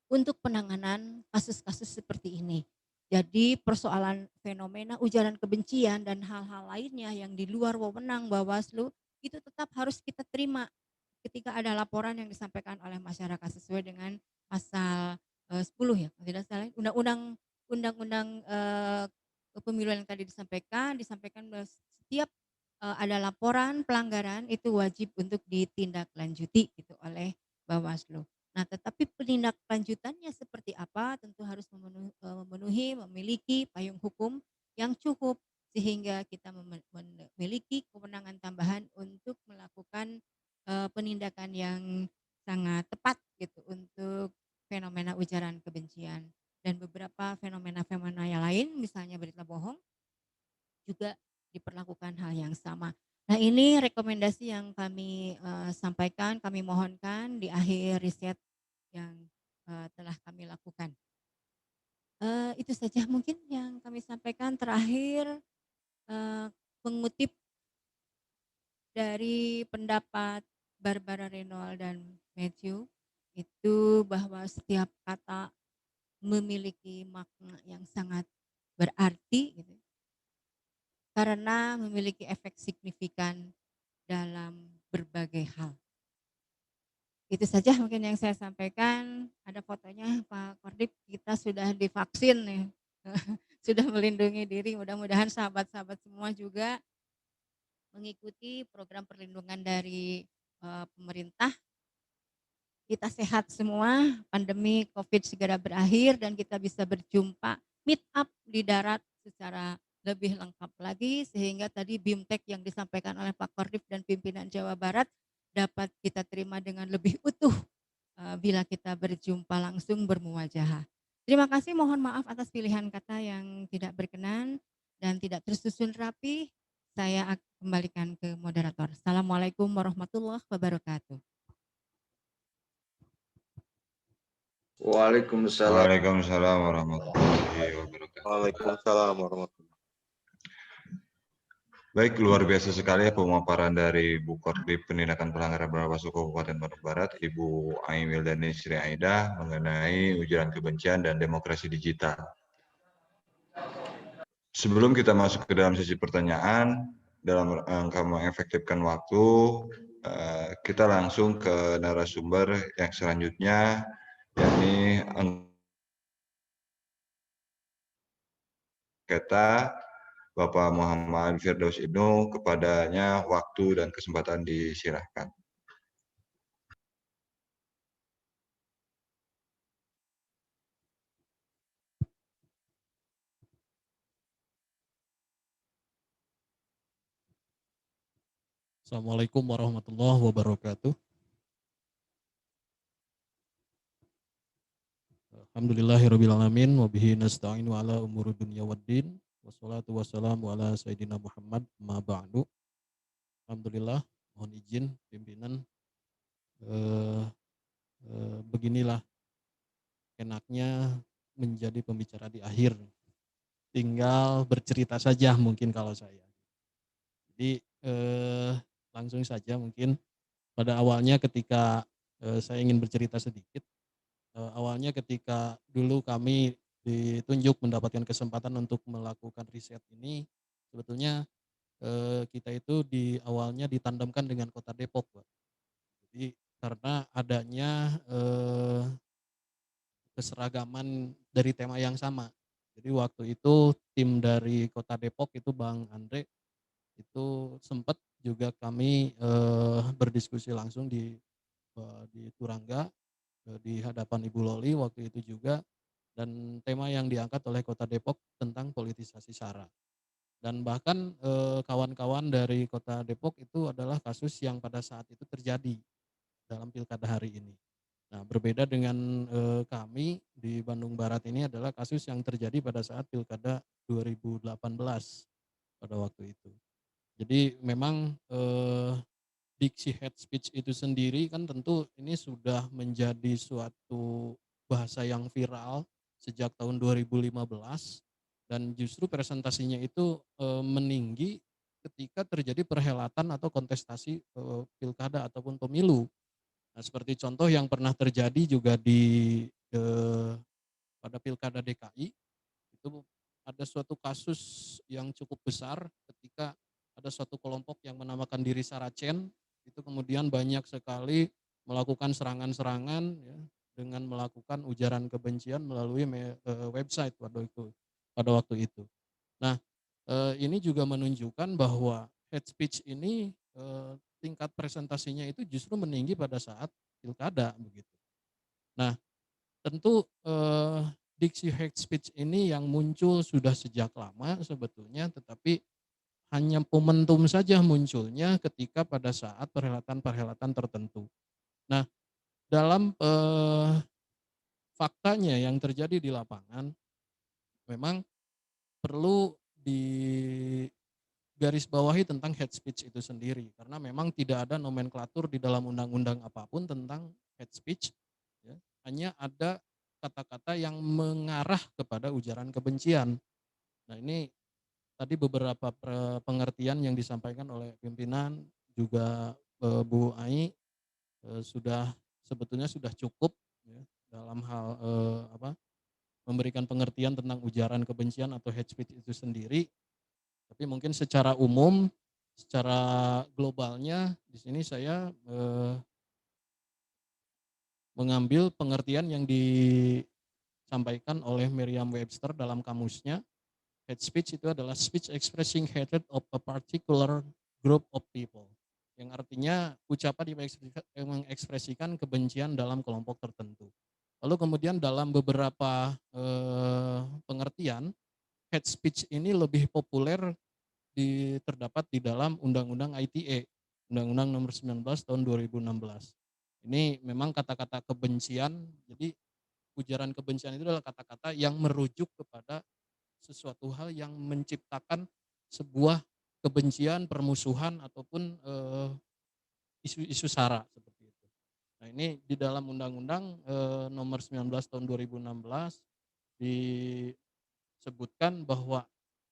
S13: untuk penanganan kasus-kasus seperti ini. Jadi persoalan fenomena ujaran kebencian dan hal-hal lainnya yang di luar wewenang Bawaslu itu tetap harus kita terima ketika ada laporan yang disampaikan oleh masyarakat sesuai dengan pasal 10 ya kalau tidak salah, undang-undang pemilu yang tadi disampaikan bahwa setiap ada laporan pelanggaran itu wajib untuk ditindaklanjuti gitu oleh Bawaslu. Nah, tetapi penindaklanjutannya seperti apa tentu harus memenuhi memiliki payung hukum yang cukup sehingga kita memiliki kewenangan tambahan untuk melakukan penindakan yang sangat tepat gitu untuk fenomena ujaran kebencian dan beberapa fenomena-fenomena yang lain misalnya berita bohong juga diperlakukan hal yang sama. Nah, ini rekomendasi yang kami sampaikan, kami mohonkan di akhir riset yang telah kami lakukan. Itu saja mungkin yang kami sampaikan. Terakhir mengutip dari pendapat Barbara Renold dan Matthew itu bahwa setiap kata memiliki makna yang sangat berarti gitu, karena memiliki efek signifikan dalam berbagai hal. Itu saja mungkin yang saya sampaikan. Ada fotonya Pak Kordip, kita sudah divaksin nih. Sudah melindungi diri, mudah-mudahan sahabat-sahabat semua juga mengikuti program perlindungan dari pemerintah. Kita sehat semua, pandemi COVID segera berakhir dan kita bisa berjumpa, meet up di darat secara lebih lengkap lagi sehingga tadi BIMTEK yang disampaikan oleh Pak Kordip dan pimpinan Jawa Barat dapat kita terima dengan lebih utuh bila kita berjumpa langsung bermuwajahah. Terima kasih, mohon maaf atas pilihan kata yang tidak berkenan dan tidak tersusun rapi. Saya akan kembalikan ke moderator. Assalamualaikum warahmatullahi wabarakatuh.
S14: Waalaikumsalam.
S9: Waalaikumsalam warahmatullahi wabarakatuh.
S14: Waalaikumsalam warahmatullahi.
S9: Baik, luar biasa sekali ya pemaparan dari Bu Kordip Penindakan Pelanggaran Bawaslu Kabupaten Bandung Barat, Ibu Aimil dan Sri Aida mengenai ujaran kebencian dan demokrasi digital. Sebelum kita masuk ke dalam sesi pertanyaan, dalam rangka mengefektifkan waktu, kita langsung ke narasumber yang selanjutnya, yakni anggota Bapak Muhammad Firdaus Ibnu. Kepadanya waktu dan kesempatan disilahkan.
S15: Assalamualaikum warahmatullahi wabarakatuh. Alhamdulillahirrabbilalamin wabihi nasta'inu ala umuri dunya waddin wassalatu wassalamu ala sayyidina Muhammad ma ba'du. Alhamdulillah, mohon izin pimpinan, beginilah enaknya menjadi pembicara di akhir, tinggal bercerita saja mungkin kalau saya. Jadi langsung saja mungkin pada awalnya ketika saya ingin bercerita sedikit. Awalnya ketika dulu kami ditunjuk mendapatkan kesempatan untuk melakukan riset ini, sebetulnya kita itu di awalnya ditandemkan dengan Kota Depok, Pak. Jadi karena adanya keseragaman dari tema yang sama. Jadi waktu itu tim dari Kota Depok itu Bang Andre itu sempat juga kami berdiskusi langsung di Turangga di hadapan Ibu Loli waktu itu juga, dan tema yang diangkat oleh Kota Depok tentang politisasi SARA. Dan bahkan kawan-kawan dari Kota Depok itu adalah kasus yang pada saat itu terjadi dalam pilkada hari ini. Nah, berbeda dengan kami di Bandung Barat ini adalah kasus yang terjadi pada saat pilkada 2018 pada waktu itu. Jadi memang diksi hate speech itu sendiri kan tentu ini sudah menjadi suatu bahasa yang viral sejak tahun 2015 dan justru presentasinya itu meninggi ketika terjadi perhelatan atau kontestasi pilkada ataupun pemilu. Nah, seperti contoh yang pernah terjadi juga di pada pilkada DKI, itu ada suatu kasus yang cukup besar ketika ada suatu kelompok yang menamakan diri Saracen, itu kemudian banyak sekali melakukan serangan-serangan ya, dengan melakukan ujaran kebencian melalui website pada waktu itu. Nah, ini juga menunjukkan bahwa hate speech ini tingkat presentasinya itu justru meninggi pada saat pilkada begitu. Nah, tentu diksi hate speech ini yang muncul sudah sejak lama sebetulnya, tetapi hanya momentum saja munculnya ketika pada saat perhelatan-perhelatan tertentu. Nah, dalam faktanya yang terjadi di lapangan, memang perlu digarisbawahi tentang hate speech itu sendiri, karena memang tidak ada nomenklatur di dalam undang-undang apapun tentang hate speech, ya. Hanya ada kata-kata yang mengarah kepada ujaran kebencian. Nah, ini tadi beberapa pengertian yang disampaikan oleh pimpinan juga Bu Ai sebetulnya sudah cukup, ya, dalam hal memberikan pengertian tentang ujaran kebencian atau hate speech itu sendiri. Tapi mungkin secara umum, secara globalnya di sini saya mengambil pengertian yang disampaikan oleh Merriam-Webster dalam kamusnya. Hate speech itu adalah speech expressing hatred of a particular group of people. Yang artinya ucapan yang mengekspresikan kebencian dalam kelompok tertentu. Lalu kemudian dalam beberapa pengertian, hate speech ini lebih populer terdapat di dalam Undang-Undang ITE, Undang-Undang Nomor 19 Tahun 2016. Ini memang kata-kata kebencian, jadi ujaran kebencian itu adalah kata-kata yang merujuk kepada sesuatu hal yang menciptakan sebuah kebencian, permusuhan ataupun isu-isu sara seperti itu. Nah, ini di dalam Undang-Undang Nomor 19 Tahun 2016 disebutkan bahwa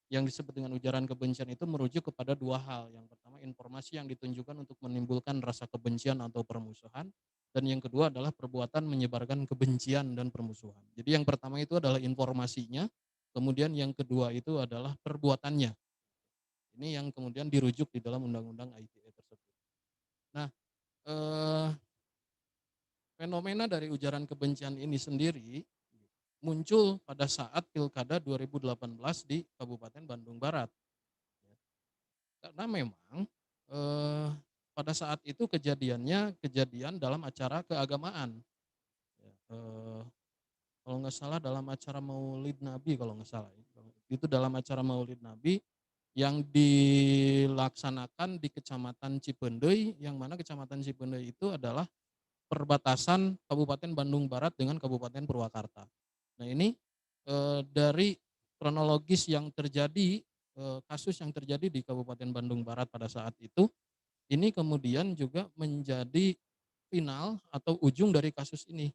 S15: yang disebut dengan ujaran kebencian itu merujuk kepada dua hal. Yang pertama, informasi yang ditunjukkan untuk menimbulkan rasa kebencian atau permusuhan, dan yang kedua adalah perbuatan menyebarkan kebencian dan permusuhan. Jadi yang pertama itu adalah informasinya, kemudian yang kedua itu adalah perbuatannya. Ini yang kemudian dirujuk di dalam Undang-Undang ITE tersebut. Nah, fenomena dari ujaran kebencian ini sendiri muncul pada saat Pilkada 2018 di Kabupaten Bandung Barat. Karena memang pada saat itu kejadian dalam acara keagamaan. Kalau nggak salah dalam acara Maulid Nabi, kalau nggak salah. Itu dalam acara Maulid Nabi yang dilaksanakan di Kecamatan Cipendei, yang mana Kecamatan Cipendei itu adalah perbatasan Kabupaten Bandung Barat dengan Kabupaten Purwakarta. Nah, ini dari kronologis yang terjadi, kasus yang terjadi di Kabupaten Bandung Barat pada saat itu, ini kemudian juga menjadi final atau ujung dari kasus ini.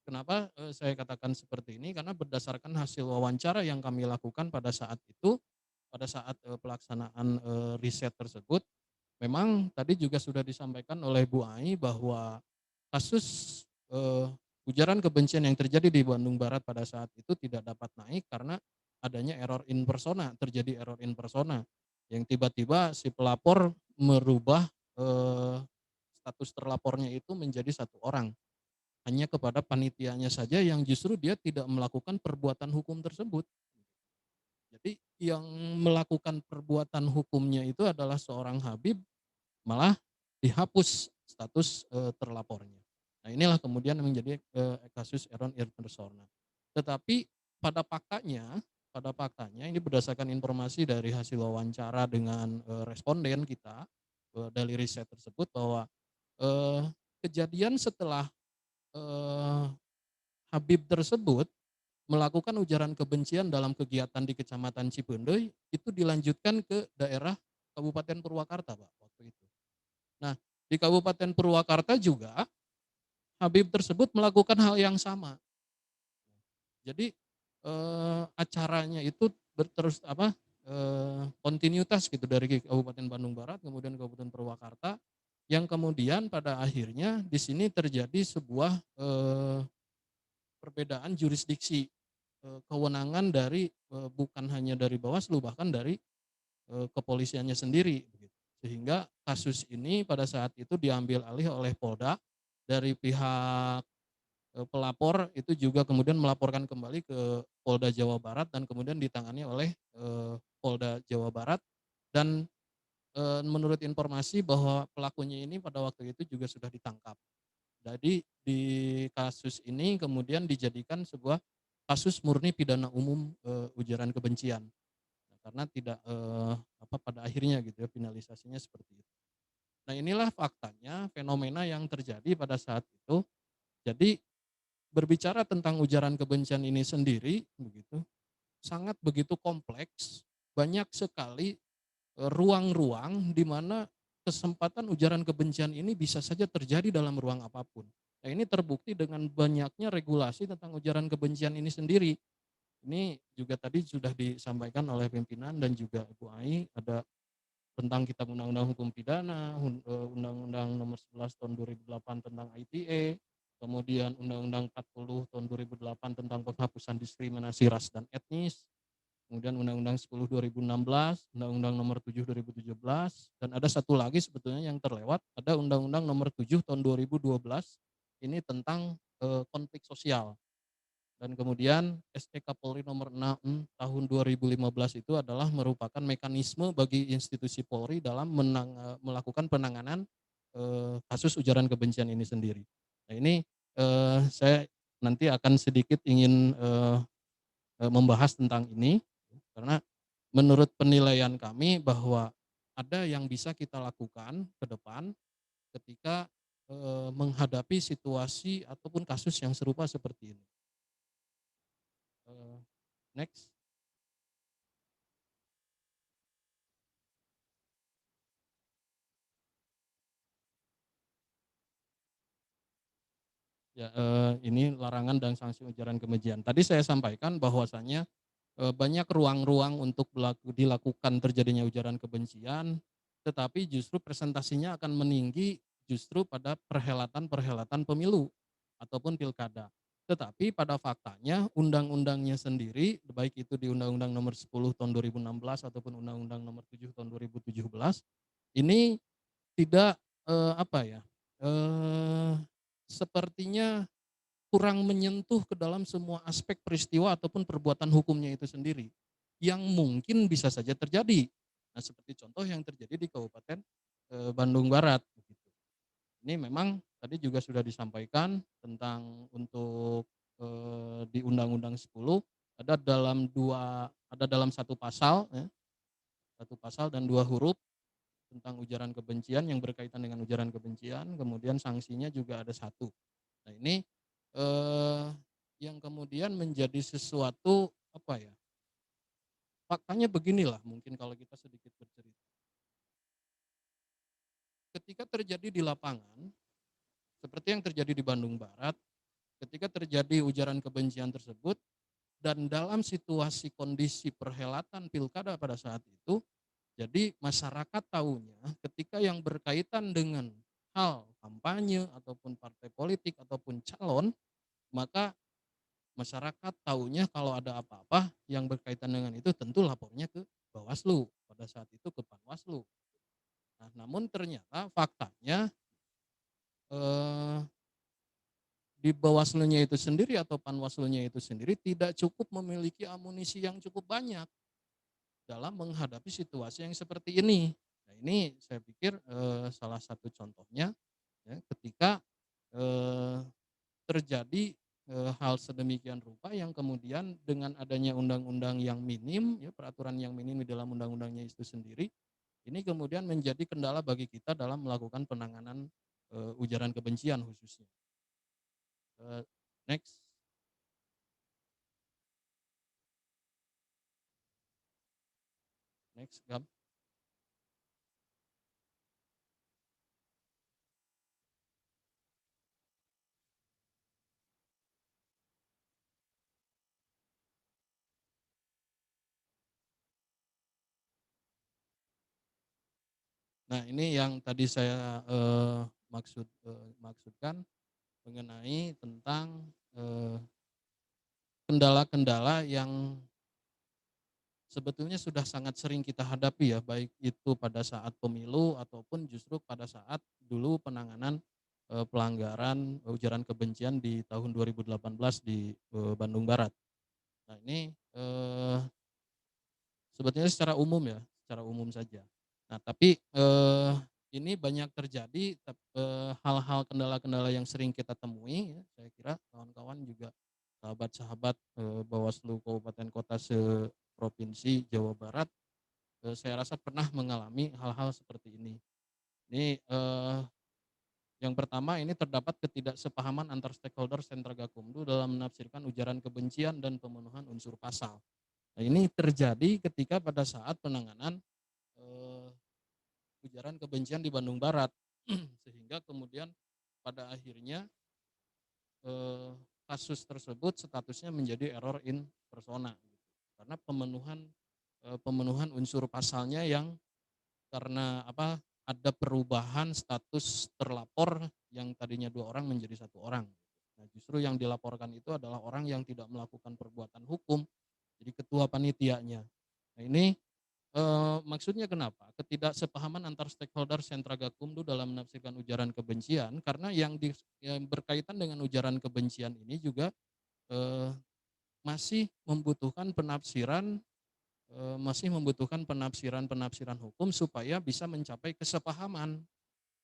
S15: Kenapa saya katakan seperti ini? Karena berdasarkan hasil wawancara yang kami lakukan pada saat itu, pada saat pelaksanaan riset tersebut, memang tadi juga sudah disampaikan oleh Bu Ai bahwa kasus ujaran kebencian yang terjadi di Bandung Barat pada saat itu tidak dapat naik karena adanya error in persona, terjadi error in persona yang tiba-tiba si pelapor merubah status terlapornya itu menjadi satu orang. Hanya kepada panitianya saja yang justru dia tidak melakukan perbuatan hukum tersebut. Jadi yang melakukan perbuatan hukumnya itu adalah seorang Habib, malah dihapus status terlapornya. Nah, inilah kemudian menjadi kasus error in persona. Tetapi pada faktanya ini berdasarkan informasi dari hasil wawancara dengan responden kita dari riset tersebut bahwa kejadian setelah Habib tersebut melakukan ujaran kebencian dalam kegiatan di Kecamatan Cipendei itu dilanjutkan ke daerah Kabupaten Purwakarta, Pak, waktu itu. Nah, di Kabupaten Purwakarta juga Habib tersebut melakukan hal yang sama. Jadi acaranya itu kontinuitas gitu dari Kabupaten Bandung Barat kemudian Kabupaten Purwakarta, yang kemudian pada akhirnya di sini terjadi sebuah perbedaan jurisdiksi kewenangan dari bukan hanya dari Bawaslu, bahkan dari kepolisiannya sendiri, sehingga kasus ini pada saat itu diambil alih oleh Polda dari pihak pelapor itu juga kemudian melaporkan kembali ke Polda Jawa Barat dan kemudian ditangani oleh Polda Jawa Barat dan menurut informasi bahwa pelakunya ini pada waktu itu juga sudah ditangkap. Jadi di kasus ini kemudian dijadikan sebuah kasus murni pidana umum ujaran kebencian. Nah, karena tidak pada akhirnya gitu ya finalisasinya seperti itu. Nah, inilah faktanya fenomena yang terjadi pada saat itu. Jadi berbicara tentang ujaran kebencian ini sendiri begitu sangat begitu kompleks, banyak sekali ruang-ruang di mana kesempatan ujaran kebencian ini bisa saja terjadi dalam ruang apapun. Nah, ini terbukti dengan banyaknya regulasi tentang ujaran kebencian ini sendiri. Ini juga tadi sudah disampaikan oleh pimpinan dan juga Bu Ai, ada tentang Kitab Undang-Undang Hukum Pidana, Undang-Undang Nomor 11 Tahun 2008 tentang ITE, kemudian Undang-Undang 40 Tahun 2008 tentang penghapusan diskriminasi ras dan etnis, kemudian Undang-Undang 10 2016, Undang-Undang Nomor 7 2017, dan ada satu lagi sebetulnya yang terlewat, ada Undang-Undang Nomor 7 Tahun 2012, ini tentang konflik sosial. Dan kemudian SE Kapolri nomor 6 tahun 2015 itu adalah merupakan mekanisme bagi institusi Polri dalam melakukan penanganan kasus ujaran kebencian ini sendiri. Nah, ini saya nanti akan sedikit ingin membahas tentang ini karena menurut penilaian kami bahwa ada yang bisa kita lakukan ke depan ketika menghadapi situasi ataupun kasus yang serupa seperti ini. Next. Ya, ini larangan dan sanksi ujaran kebencian. Tadi saya sampaikan bahwasannya banyak ruang-ruang untuk dilakukan terjadinya ujaran kebencian, tetapi justru presentasinya akan meninggi justru pada perhelatan-perhelatan pemilu ataupun pilkada. Tetapi pada faktanya undang-undangnya sendiri, baik itu di Undang-Undang Nomor 10 Tahun 2016 ataupun Undang-Undang Nomor 7 Tahun 2017, ini tidak sepertinya kurang menyentuh ke dalam semua aspek peristiwa ataupun perbuatan hukumnya itu sendiri yang mungkin bisa saja terjadi. Nah, seperti contoh yang terjadi di Kabupaten Bandung Barat. Ini memang tadi juga sudah disampaikan tentang untuk di Undang-Undang 10 ada dalam satu pasal, satu pasal dan 2 huruf tentang ujaran kebencian yang berkaitan dengan ujaran kebencian, kemudian sanksinya juga ada 1. Nah, ini yang kemudian menjadi sesuatu faktanya beginilah mungkin kalau kita sedikit bercerita. Ketika terjadi di lapangan, seperti yang terjadi di Bandung Barat, ketika terjadi ujaran kebencian tersebut, dan dalam situasi kondisi perhelatan pilkada pada saat itu, jadi masyarakat tahunya ketika yang berkaitan dengan hal kampanye ataupun partai politik ataupun calon, maka masyarakat tahunya kalau ada apa-apa yang berkaitan dengan itu tentu lapornya ke Bawaslu, pada saat itu ke Panwaslu. Nah, namun ternyata faktanya di Bawaslunya itu sendiri atau Panwaslunya itu sendiri tidak cukup memiliki amunisi yang cukup banyak dalam menghadapi situasi yang seperti ini. Nah, ini saya pikir salah satu contohnya ya, ketika terjadi hal sedemikian rupa yang kemudian dengan adanya undang-undang yang minim, ya, peraturan yang minim di dalam undang-undangnya itu sendiri, ini kemudian menjadi kendala bagi kita dalam melakukan penanganan ujaran kebencian khususnya. Next. Next, Gab. Nah, ini yang tadi saya maksudkan mengenai tentang kendala-kendala yang sebetulnya sudah sangat sering kita hadapi ya, baik itu pada saat pemilu ataupun justru pada saat dulu penanganan pelanggaran ujaran kebencian di tahun 2018 di Bandung Barat. Nah ini sebetulnya secara umum saja. Nah tapi ini banyak terjadi hal-hal kendala-kendala yang sering kita temui. Ya, saya kira kawan-kawan juga sahabat-sahabat Bawaslu Kabupaten Kota se-Provinsi Jawa Barat, saya rasa pernah mengalami hal-hal seperti ini. Ini yang pertama ini terdapat ketidaksepahaman antar stakeholder sentra Gakumdu dalam menafsirkan ujaran kebencian dan pemenuhan unsur pasal. Nah, ini terjadi ketika pada saat penanganan ujaran kebencian di Bandung Barat, sehingga kemudian pada akhirnya kasus tersebut statusnya menjadi error in persona, karena pemenuhan unsur pasalnya yang karena ada perubahan status terlapor yang tadinya 2 orang menjadi 1 orang. Nah, justru yang dilaporkan itu adalah orang yang tidak melakukan perbuatan hukum, jadi ketua panitianya. Nah, ini maksudnya kenapa? Ketidaksepahaman antar stakeholder sentra Gakumdu dalam menafsirkan ujaran kebencian, karena yang berkaitan dengan ujaran kebencian ini juga masih membutuhkan penafsiran hukum supaya bisa mencapai kesepahaman,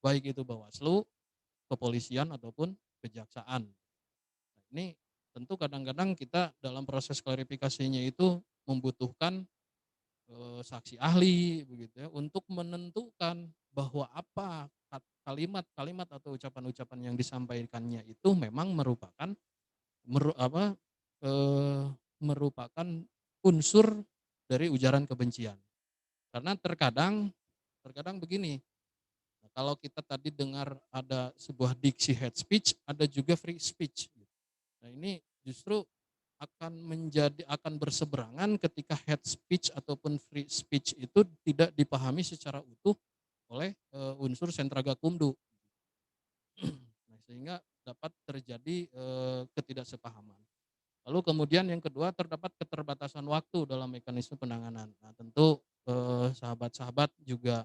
S15: baik itu Bawaslu, kepolisian ataupun kejaksaan. Nah, ini tentu kadang-kadang kita dalam proses klarifikasinya itu membutuhkan saksi ahli begitu ya, untuk menentukan bahwa apa kalimat-kalimat atau ucapan-ucapan yang disampaikannya itu memang merupakan unsur dari ujaran kebencian. Karena terkadang begini, kalau kita tadi dengar ada sebuah diksi hate speech, ada juga free speech. Nah ini justru akan berseberangan ketika hate speech ataupun free speech itu tidak dipahami secara utuh oleh unsur sentra Gakumdu. Nah, sehingga dapat terjadi ketidaksepahaman. Lalu kemudian yang kedua, terdapat keterbatasan waktu dalam mekanisme penanganan. Nah, tentu sahabat-sahabat juga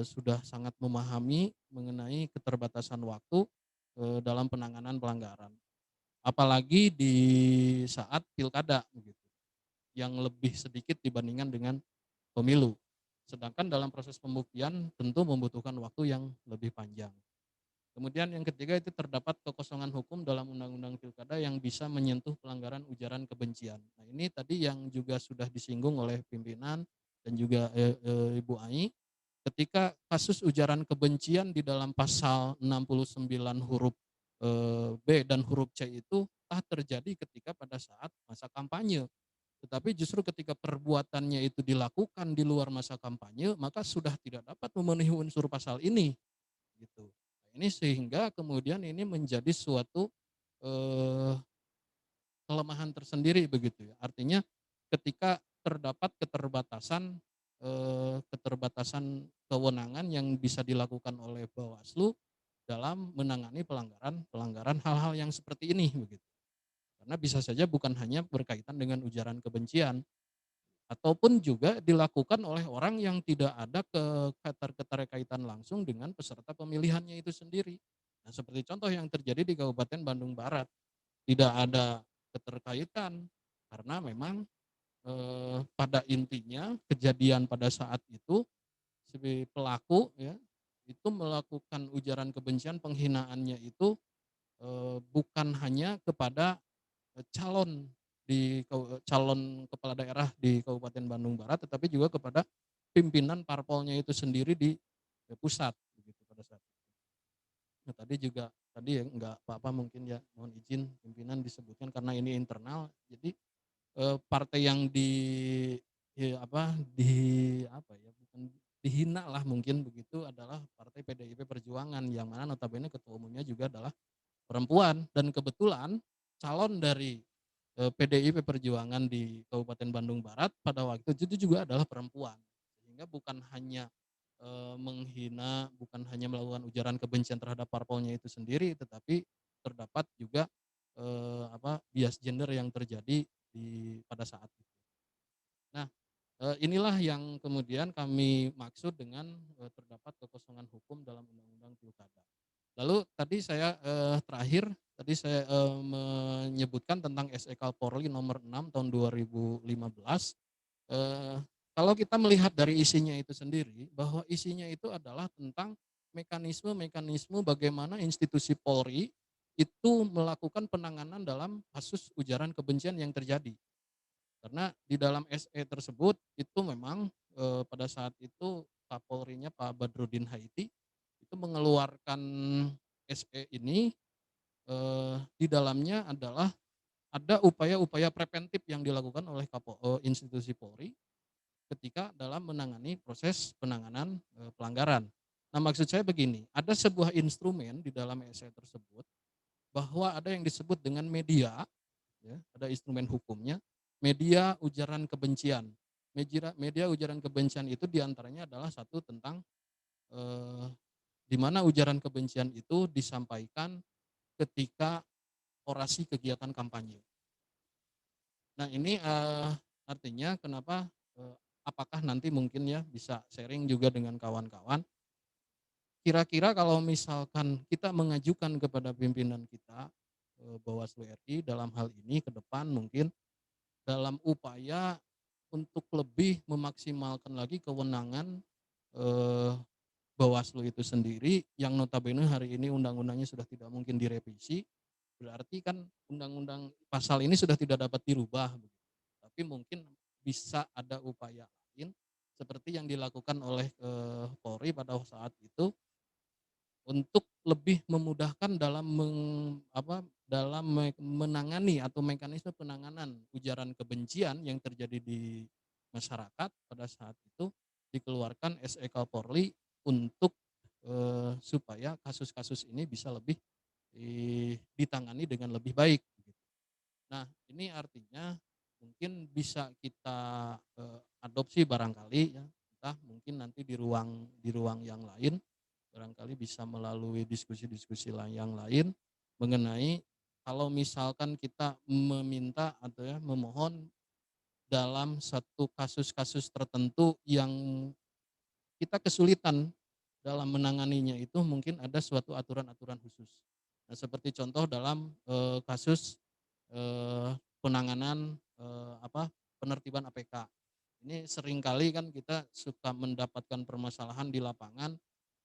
S15: sudah sangat memahami mengenai keterbatasan waktu dalam penanganan pelanggaran. Apalagi di saat pilkada begitu, yang lebih sedikit dibandingkan dengan pemilu. Sedangkan dalam proses pembuktian tentu membutuhkan waktu yang lebih panjang. Kemudian yang ketiga itu terdapat kekosongan hukum dalam undang-undang pilkada yang bisa menyentuh pelanggaran ujaran kebencian. Nah ini tadi yang juga sudah disinggung oleh pimpinan dan juga Ibu Ai, ketika kasus ujaran kebencian di dalam pasal 69 huruf B dan huruf C itu terjadi ketika pada saat masa kampanye. Tetapi justru ketika perbuatannya itu dilakukan di luar masa kampanye, maka sudah tidak dapat memenuhi unsur pasal ini. Gitu. Ini sehingga kemudian ini menjadi suatu kelemahan tersendiri begitu ya. Artinya ketika terdapat keterbatasan kewenangan yang bisa dilakukan oleh Bawaslu dalam menangani pelanggaran hal-hal yang seperti ini begitu. Karena bisa saja bukan hanya berkaitan dengan ujaran kebencian, ataupun juga dilakukan oleh orang yang tidak ada keterkaitan langsung dengan peserta pemilihannya itu sendiri. Nah, seperti contoh yang terjadi di Kabupaten Bandung Barat, tidak ada keterkaitan karena memang pada intinya kejadian pada saat itu si pelaku ya itu melakukan ujaran kebencian, penghinaannya itu bukan hanya kepada calon kepala daerah di Kabupaten Bandung Barat, tetapi juga kepada pimpinan parpolnya itu sendiri di pusat begitu pada saat itu. Nah, tadi ya nggak apa-apa mungkin ya, mohon izin pimpinan disebutkan karena ini internal. Jadi partai yang dihina lah mungkin begitu adalah partai PDIP Perjuangan, yang mana notabene ketua umumnya juga adalah perempuan, dan kebetulan calon dari PDIP Perjuangan di Kabupaten Bandung Barat pada waktu itu juga adalah perempuan, sehingga bukan hanya menghina, bukan hanya melakukan ujaran kebencian terhadap parpolnya itu sendiri, tetapi terdapat juga bias gender yang terjadi pada saat itu. Nah, inilah yang kemudian kami maksud dengan terdapat kekosongan hukum dalam undang-undang pilkada. Lalu tadi saya terakhir tadi saya menyebutkan tentang SE Kapolri nomor 6 tahun 2015. Kalau kita melihat dari isinya itu sendiri, bahwa isinya itu adalah tentang mekanisme-mekanisme bagaimana institusi Polri itu melakukan penanganan dalam kasus ujaran kebencian yang terjadi. Karena di dalam SE tersebut itu memang pada saat itu Kapolrinya Pak Badrudin Haiti itu mengeluarkan SE ini, di dalamnya adalah ada upaya-upaya preventif yang dilakukan oleh institusi Polri ketika dalam menangani proses penanganan pelanggaran. Nah, maksud saya begini, ada sebuah instrumen di dalam SE tersebut bahwa ada yang disebut dengan media, ya, ada instrumen hukumnya, media ujaran kebencian. Media ujaran kebencian itu diantaranya adalah satu tentang di mana ujaran kebencian itu disampaikan ketika orasi kegiatan kampanye. Nah, ini artinya kenapa apakah nanti mungkin ya bisa sharing juga dengan kawan-kawan. Kira-kira kalau misalkan kita mengajukan kepada pimpinan kita Bawaslu RI dalam hal ini ke depan mungkin dalam upaya untuk lebih memaksimalkan lagi kewenangan Bawaslu itu sendiri yang notabene hari ini undang-undangnya sudah tidak mungkin direvisi, berarti kan undang-undang pasal ini sudah tidak dapat dirubah. Tapi mungkin bisa ada upaya lain seperti yang dilakukan oleh Polri pada saat itu untuk lebih memudahkan dalam menangani atau mekanisme penanganan ujaran kebencian yang terjadi di masyarakat pada saat itu dikeluarkan SE Kapolri untuk supaya kasus-kasus ini bisa lebih ditangani dengan lebih baik. Nah, ini artinya mungkin bisa kita adopsi barangkali ya, entah mungkin nanti di ruang yang lain barangkali bisa melalui diskusi-diskusi yang lain mengenai kalau misalkan kita meminta atau ya memohon dalam satu kasus-kasus tertentu yang kita kesulitan dalam menanganinya itu mungkin ada suatu aturan-aturan khusus. Nah, seperti contoh dalam kasus penanganan penertiban APK. Ini seringkali kan kita suka mendapatkan permasalahan di lapangan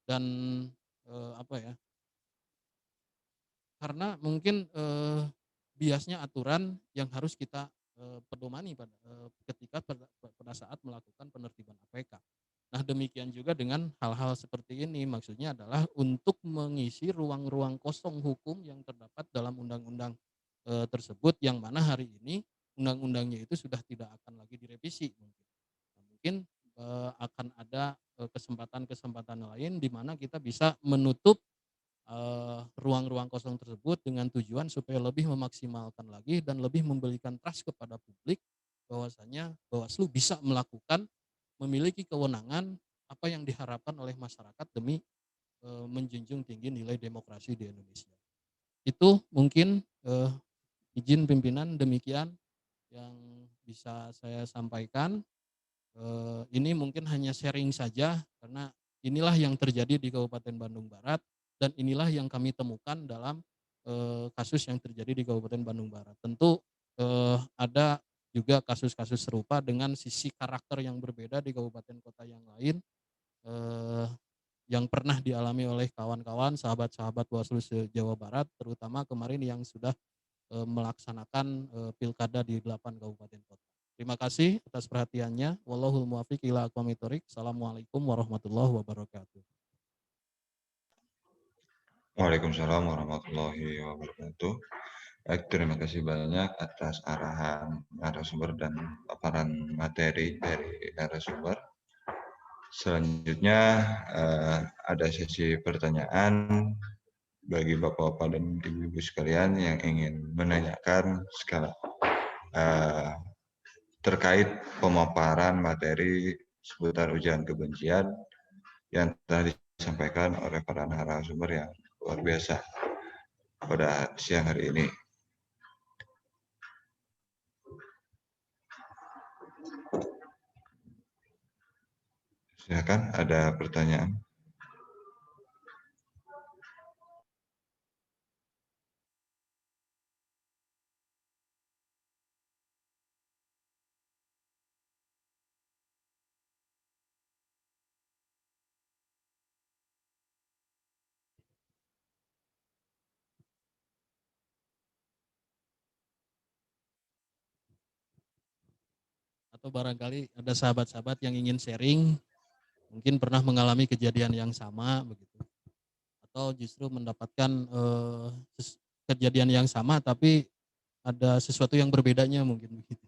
S15: dan karena mungkin biasnya aturan yang harus kita pedomani ketika pada saat melakukan penertiban APK. Nah, demikian juga dengan hal-hal seperti ini, maksudnya adalah untuk mengisi ruang-ruang kosong hukum yang terdapat dalam undang-undang tersebut yang mana hari ini undang-undangnya itu sudah tidak akan lagi direvisi. Mungkin akan ada kesempatan-kesempatan lain di mana kita bisa menutup ruang-ruang kosong tersebut dengan tujuan supaya lebih memaksimalkan lagi dan lebih memberikan trust kepada publik bahwasanya Bawaslu bisa melakukan memiliki kewenangan apa yang diharapkan oleh masyarakat demi menjunjung tinggi nilai demokrasi di Indonesia. Itu mungkin izin pimpinan demikian yang bisa saya sampaikan. Ini mungkin hanya sharing saja karena inilah yang terjadi di Kabupaten Bandung Barat dan inilah yang kami temukan dalam kasus yang terjadi di Kabupaten Bandung Barat. Tentu ada juga kasus-kasus serupa dengan sisi karakter yang berbeda di kabupaten kota yang lain yang pernah dialami oleh kawan-kawan sahabat-sahabat Bawaslu Jawa Barat, terutama kemarin yang sudah melaksanakan pilkada di 8 kabupaten kota. Terima kasih atas perhatiannya. Wallahul muwaffiq ila aqwamit thoriq. Assalamualaikum warahmatullahi wabarakatuh.
S9: Waalaikumsalam warahmatullahi wabarakatuh. Baik, terima kasih banyak atas arahan narasumber dan paparan materi dari narasumber. Selanjutnya ada sesi pertanyaan bagi Bapak-Bapak dan Ibu-Ibu sekalian yang ingin menanyakan terkait pemaparan materi seputar ujaran kebencian yang telah disampaikan oleh para narasumber yang luar biasa pada siang hari ini. Silakan, ada pertanyaan.
S15: atau barangkali ada sahabat-sahabat yang ingin sharing, mungkin pernah mengalami kejadian yang sama begitu, atau justru mendapatkan kejadian yang sama tapi ada sesuatu yang berbedanya mungkin begitu.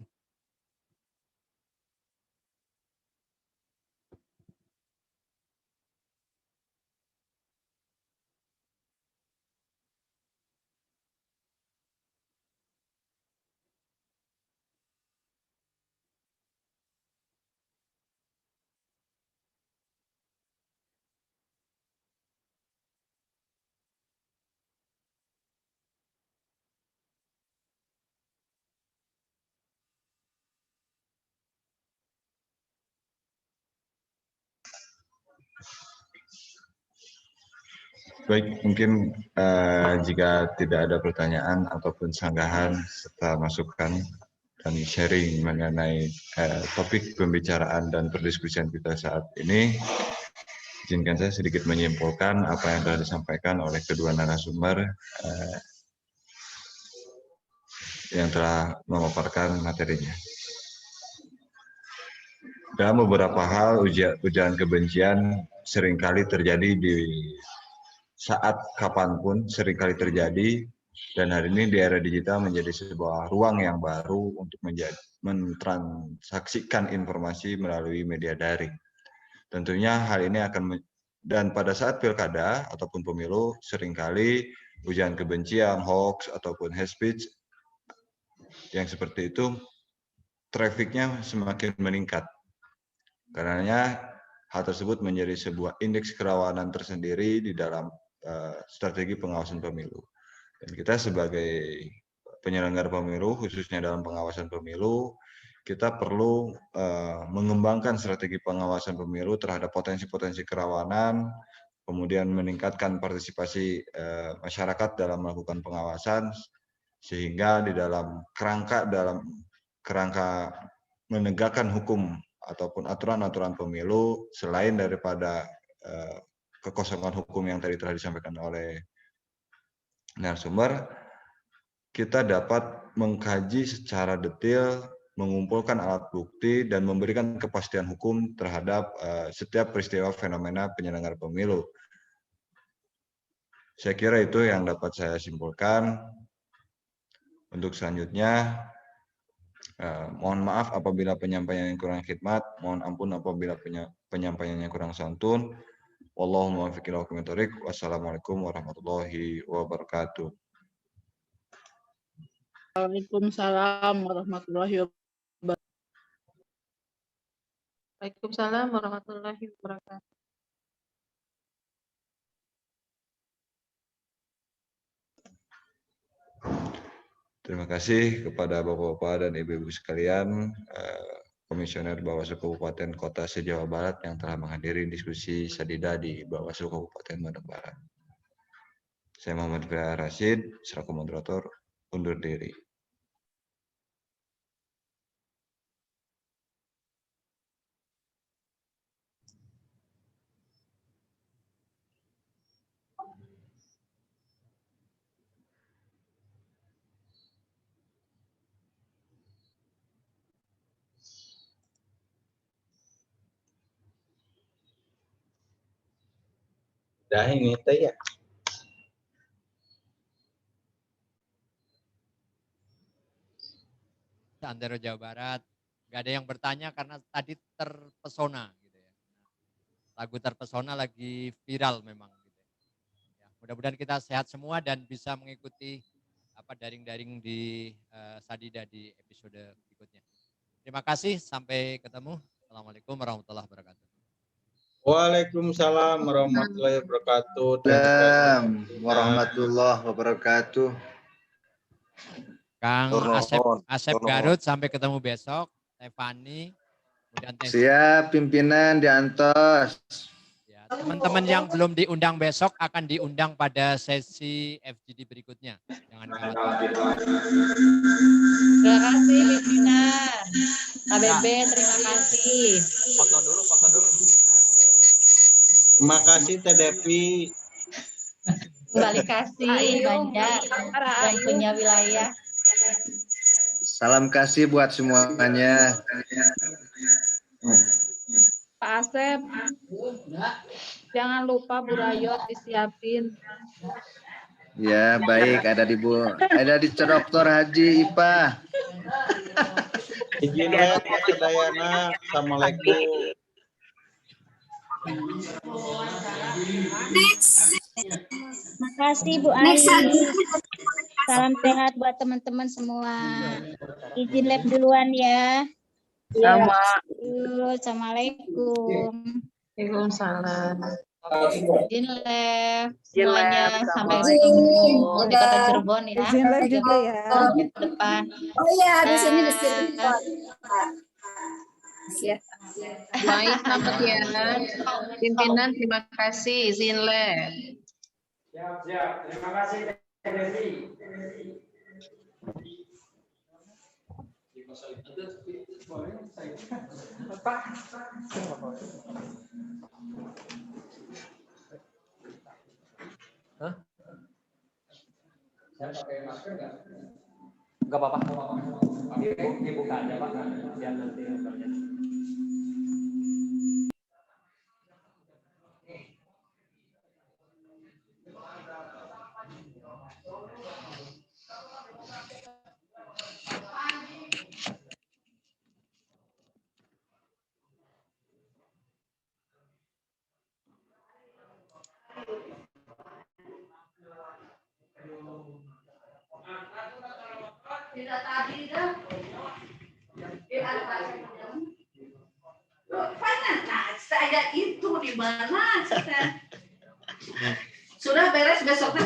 S9: Baik, mungkin jika tidak ada pertanyaan ataupun sanggahan serta masukan dan sharing mengenai topik pembicaraan dan perdiskusian kita saat ini, izinkan saya sedikit menyimpulkan apa yang telah disampaikan oleh kedua narasumber yang telah memaparkan materinya. Dalam beberapa hal, ujaran kebencian seringkali terjadi di saat kapanpun, seringkali terjadi, dan hari ini di era digital menjadi sebuah ruang yang baru untuk mentransaksikan informasi melalui media daring. Tentunya hal ini dan pada saat pilkada ataupun pemilu, seringkali ujaran kebencian, hoax, ataupun hate speech yang seperti itu, trafficnya semakin meningkat. Karenanya hal tersebut menjadi sebuah indeks kerawanan tersendiri di dalam strategi pengawasan pemilu. Dan kita sebagai penyelenggara pemilu, khususnya dalam pengawasan pemilu, kita perlu mengembangkan strategi pengawasan pemilu terhadap potensi-potensi kerawanan, kemudian meningkatkan partisipasi masyarakat dalam melakukan pengawasan, sehingga di dalam kerangka menegakkan hukum ataupun aturan-aturan pemilu, selain daripada kekosongan hukum yang tadi telah disampaikan oleh narasumber, kita dapat mengkaji secara detail, mengumpulkan alat bukti, dan memberikan kepastian hukum terhadap setiap peristiwa fenomena penyelenggara pemilu. Saya kira itu yang dapat saya simpulkan. Untuk selanjutnya, mohon maaf apabila penyampaiannya kurang khidmat, mohon ampun apabila penyampaiannya kurang santun. Wallahumma muwaffiq ila aqwamit thoriq. Wassalamualaikum warahmatullahi wabarakatuh.
S16: Waalaikumsalam warahmatullahi wabarakatuh. Waalaikumsalam warahmatullahi wabarakatuh.
S9: Terima kasih kepada Bapak-Bapak dan Ibu-Ibu sekalian, Komisioner Bawaslu Kabupaten Kota se-Jawa Barat yang telah menghadiri diskusi Sadida di Bawaslu Kabupaten Bandung Barat. Saya Muhammad Firya Rashid, selaku moderator, undur diri.
S3: Dah ini teh ya.
S11: Antero Jawa Barat, nggak ada yang bertanya karena tadi terpesona gitu ya. Lagu Terpesona lagi viral memang gitu ya. Mudah-mudahan kita sehat semua dan bisa mengikuti daring-daring di Sadida di episode berikutnya. Terima kasih, sampai ketemu. Assalamualaikum warahmatullahi wabarakatuh.
S3: Waalaikumsalam warahmatullahi wabarakatuh.
S14: Waalaikumsalam warahmatullahi wabarakatuh.
S11: Kang Asep Garut, sampai ketemu besok. Stefani, kemudian
S14: siap pimpinan diantos.
S11: Ya, teman-teman yang belum diundang besok akan diundang pada sesi FGD berikutnya. Jangan khawatir.
S10: Terima kasih pimpinan. KBB terima kasih.
S11: Foto dulu.
S3: Terima kasih Teh Devi.
S10: Kembali kasih Banjar yang punya wilayah.
S14: Salam kasih buat semuanya.
S16: Pak Asep, jangan lupa Bu Rayot disiapin.
S14: Ya, baik, ada di Dr. Haji Ipa.
S3: Izin ya, Pak Dayana. Assalamualaikum.
S4: Makasih Bu Ai. Salam sehat buat teman-teman semua. Izin lab duluan ya.
S16: Sama.
S4: Assalamualaikum.
S16: Waalaikumsalam.
S4: Izin lab
S16: Izin
S4: semuanya.
S16: lab,
S4: Sampai
S16: Assalamualaikum.
S4: ketemu di Kota Cirebon ya.
S1: Izin lab juga ya.
S4: Ke depan.
S10: Oh iya, habis ini di Cirebon.
S16: Ya. Baik, selamat ya. Pimpinan, terima kasih. Izin lab.
S5: Siap. Terima kasih, Devi.
S17: Hah? Saya pakai masker nggak? Nggak apa-apa. Dibuka aja Pak, biar nanti gambarnya.
S10: Tidak tadi dah. Nah, saya itu di mana? Sudah beres besoknya.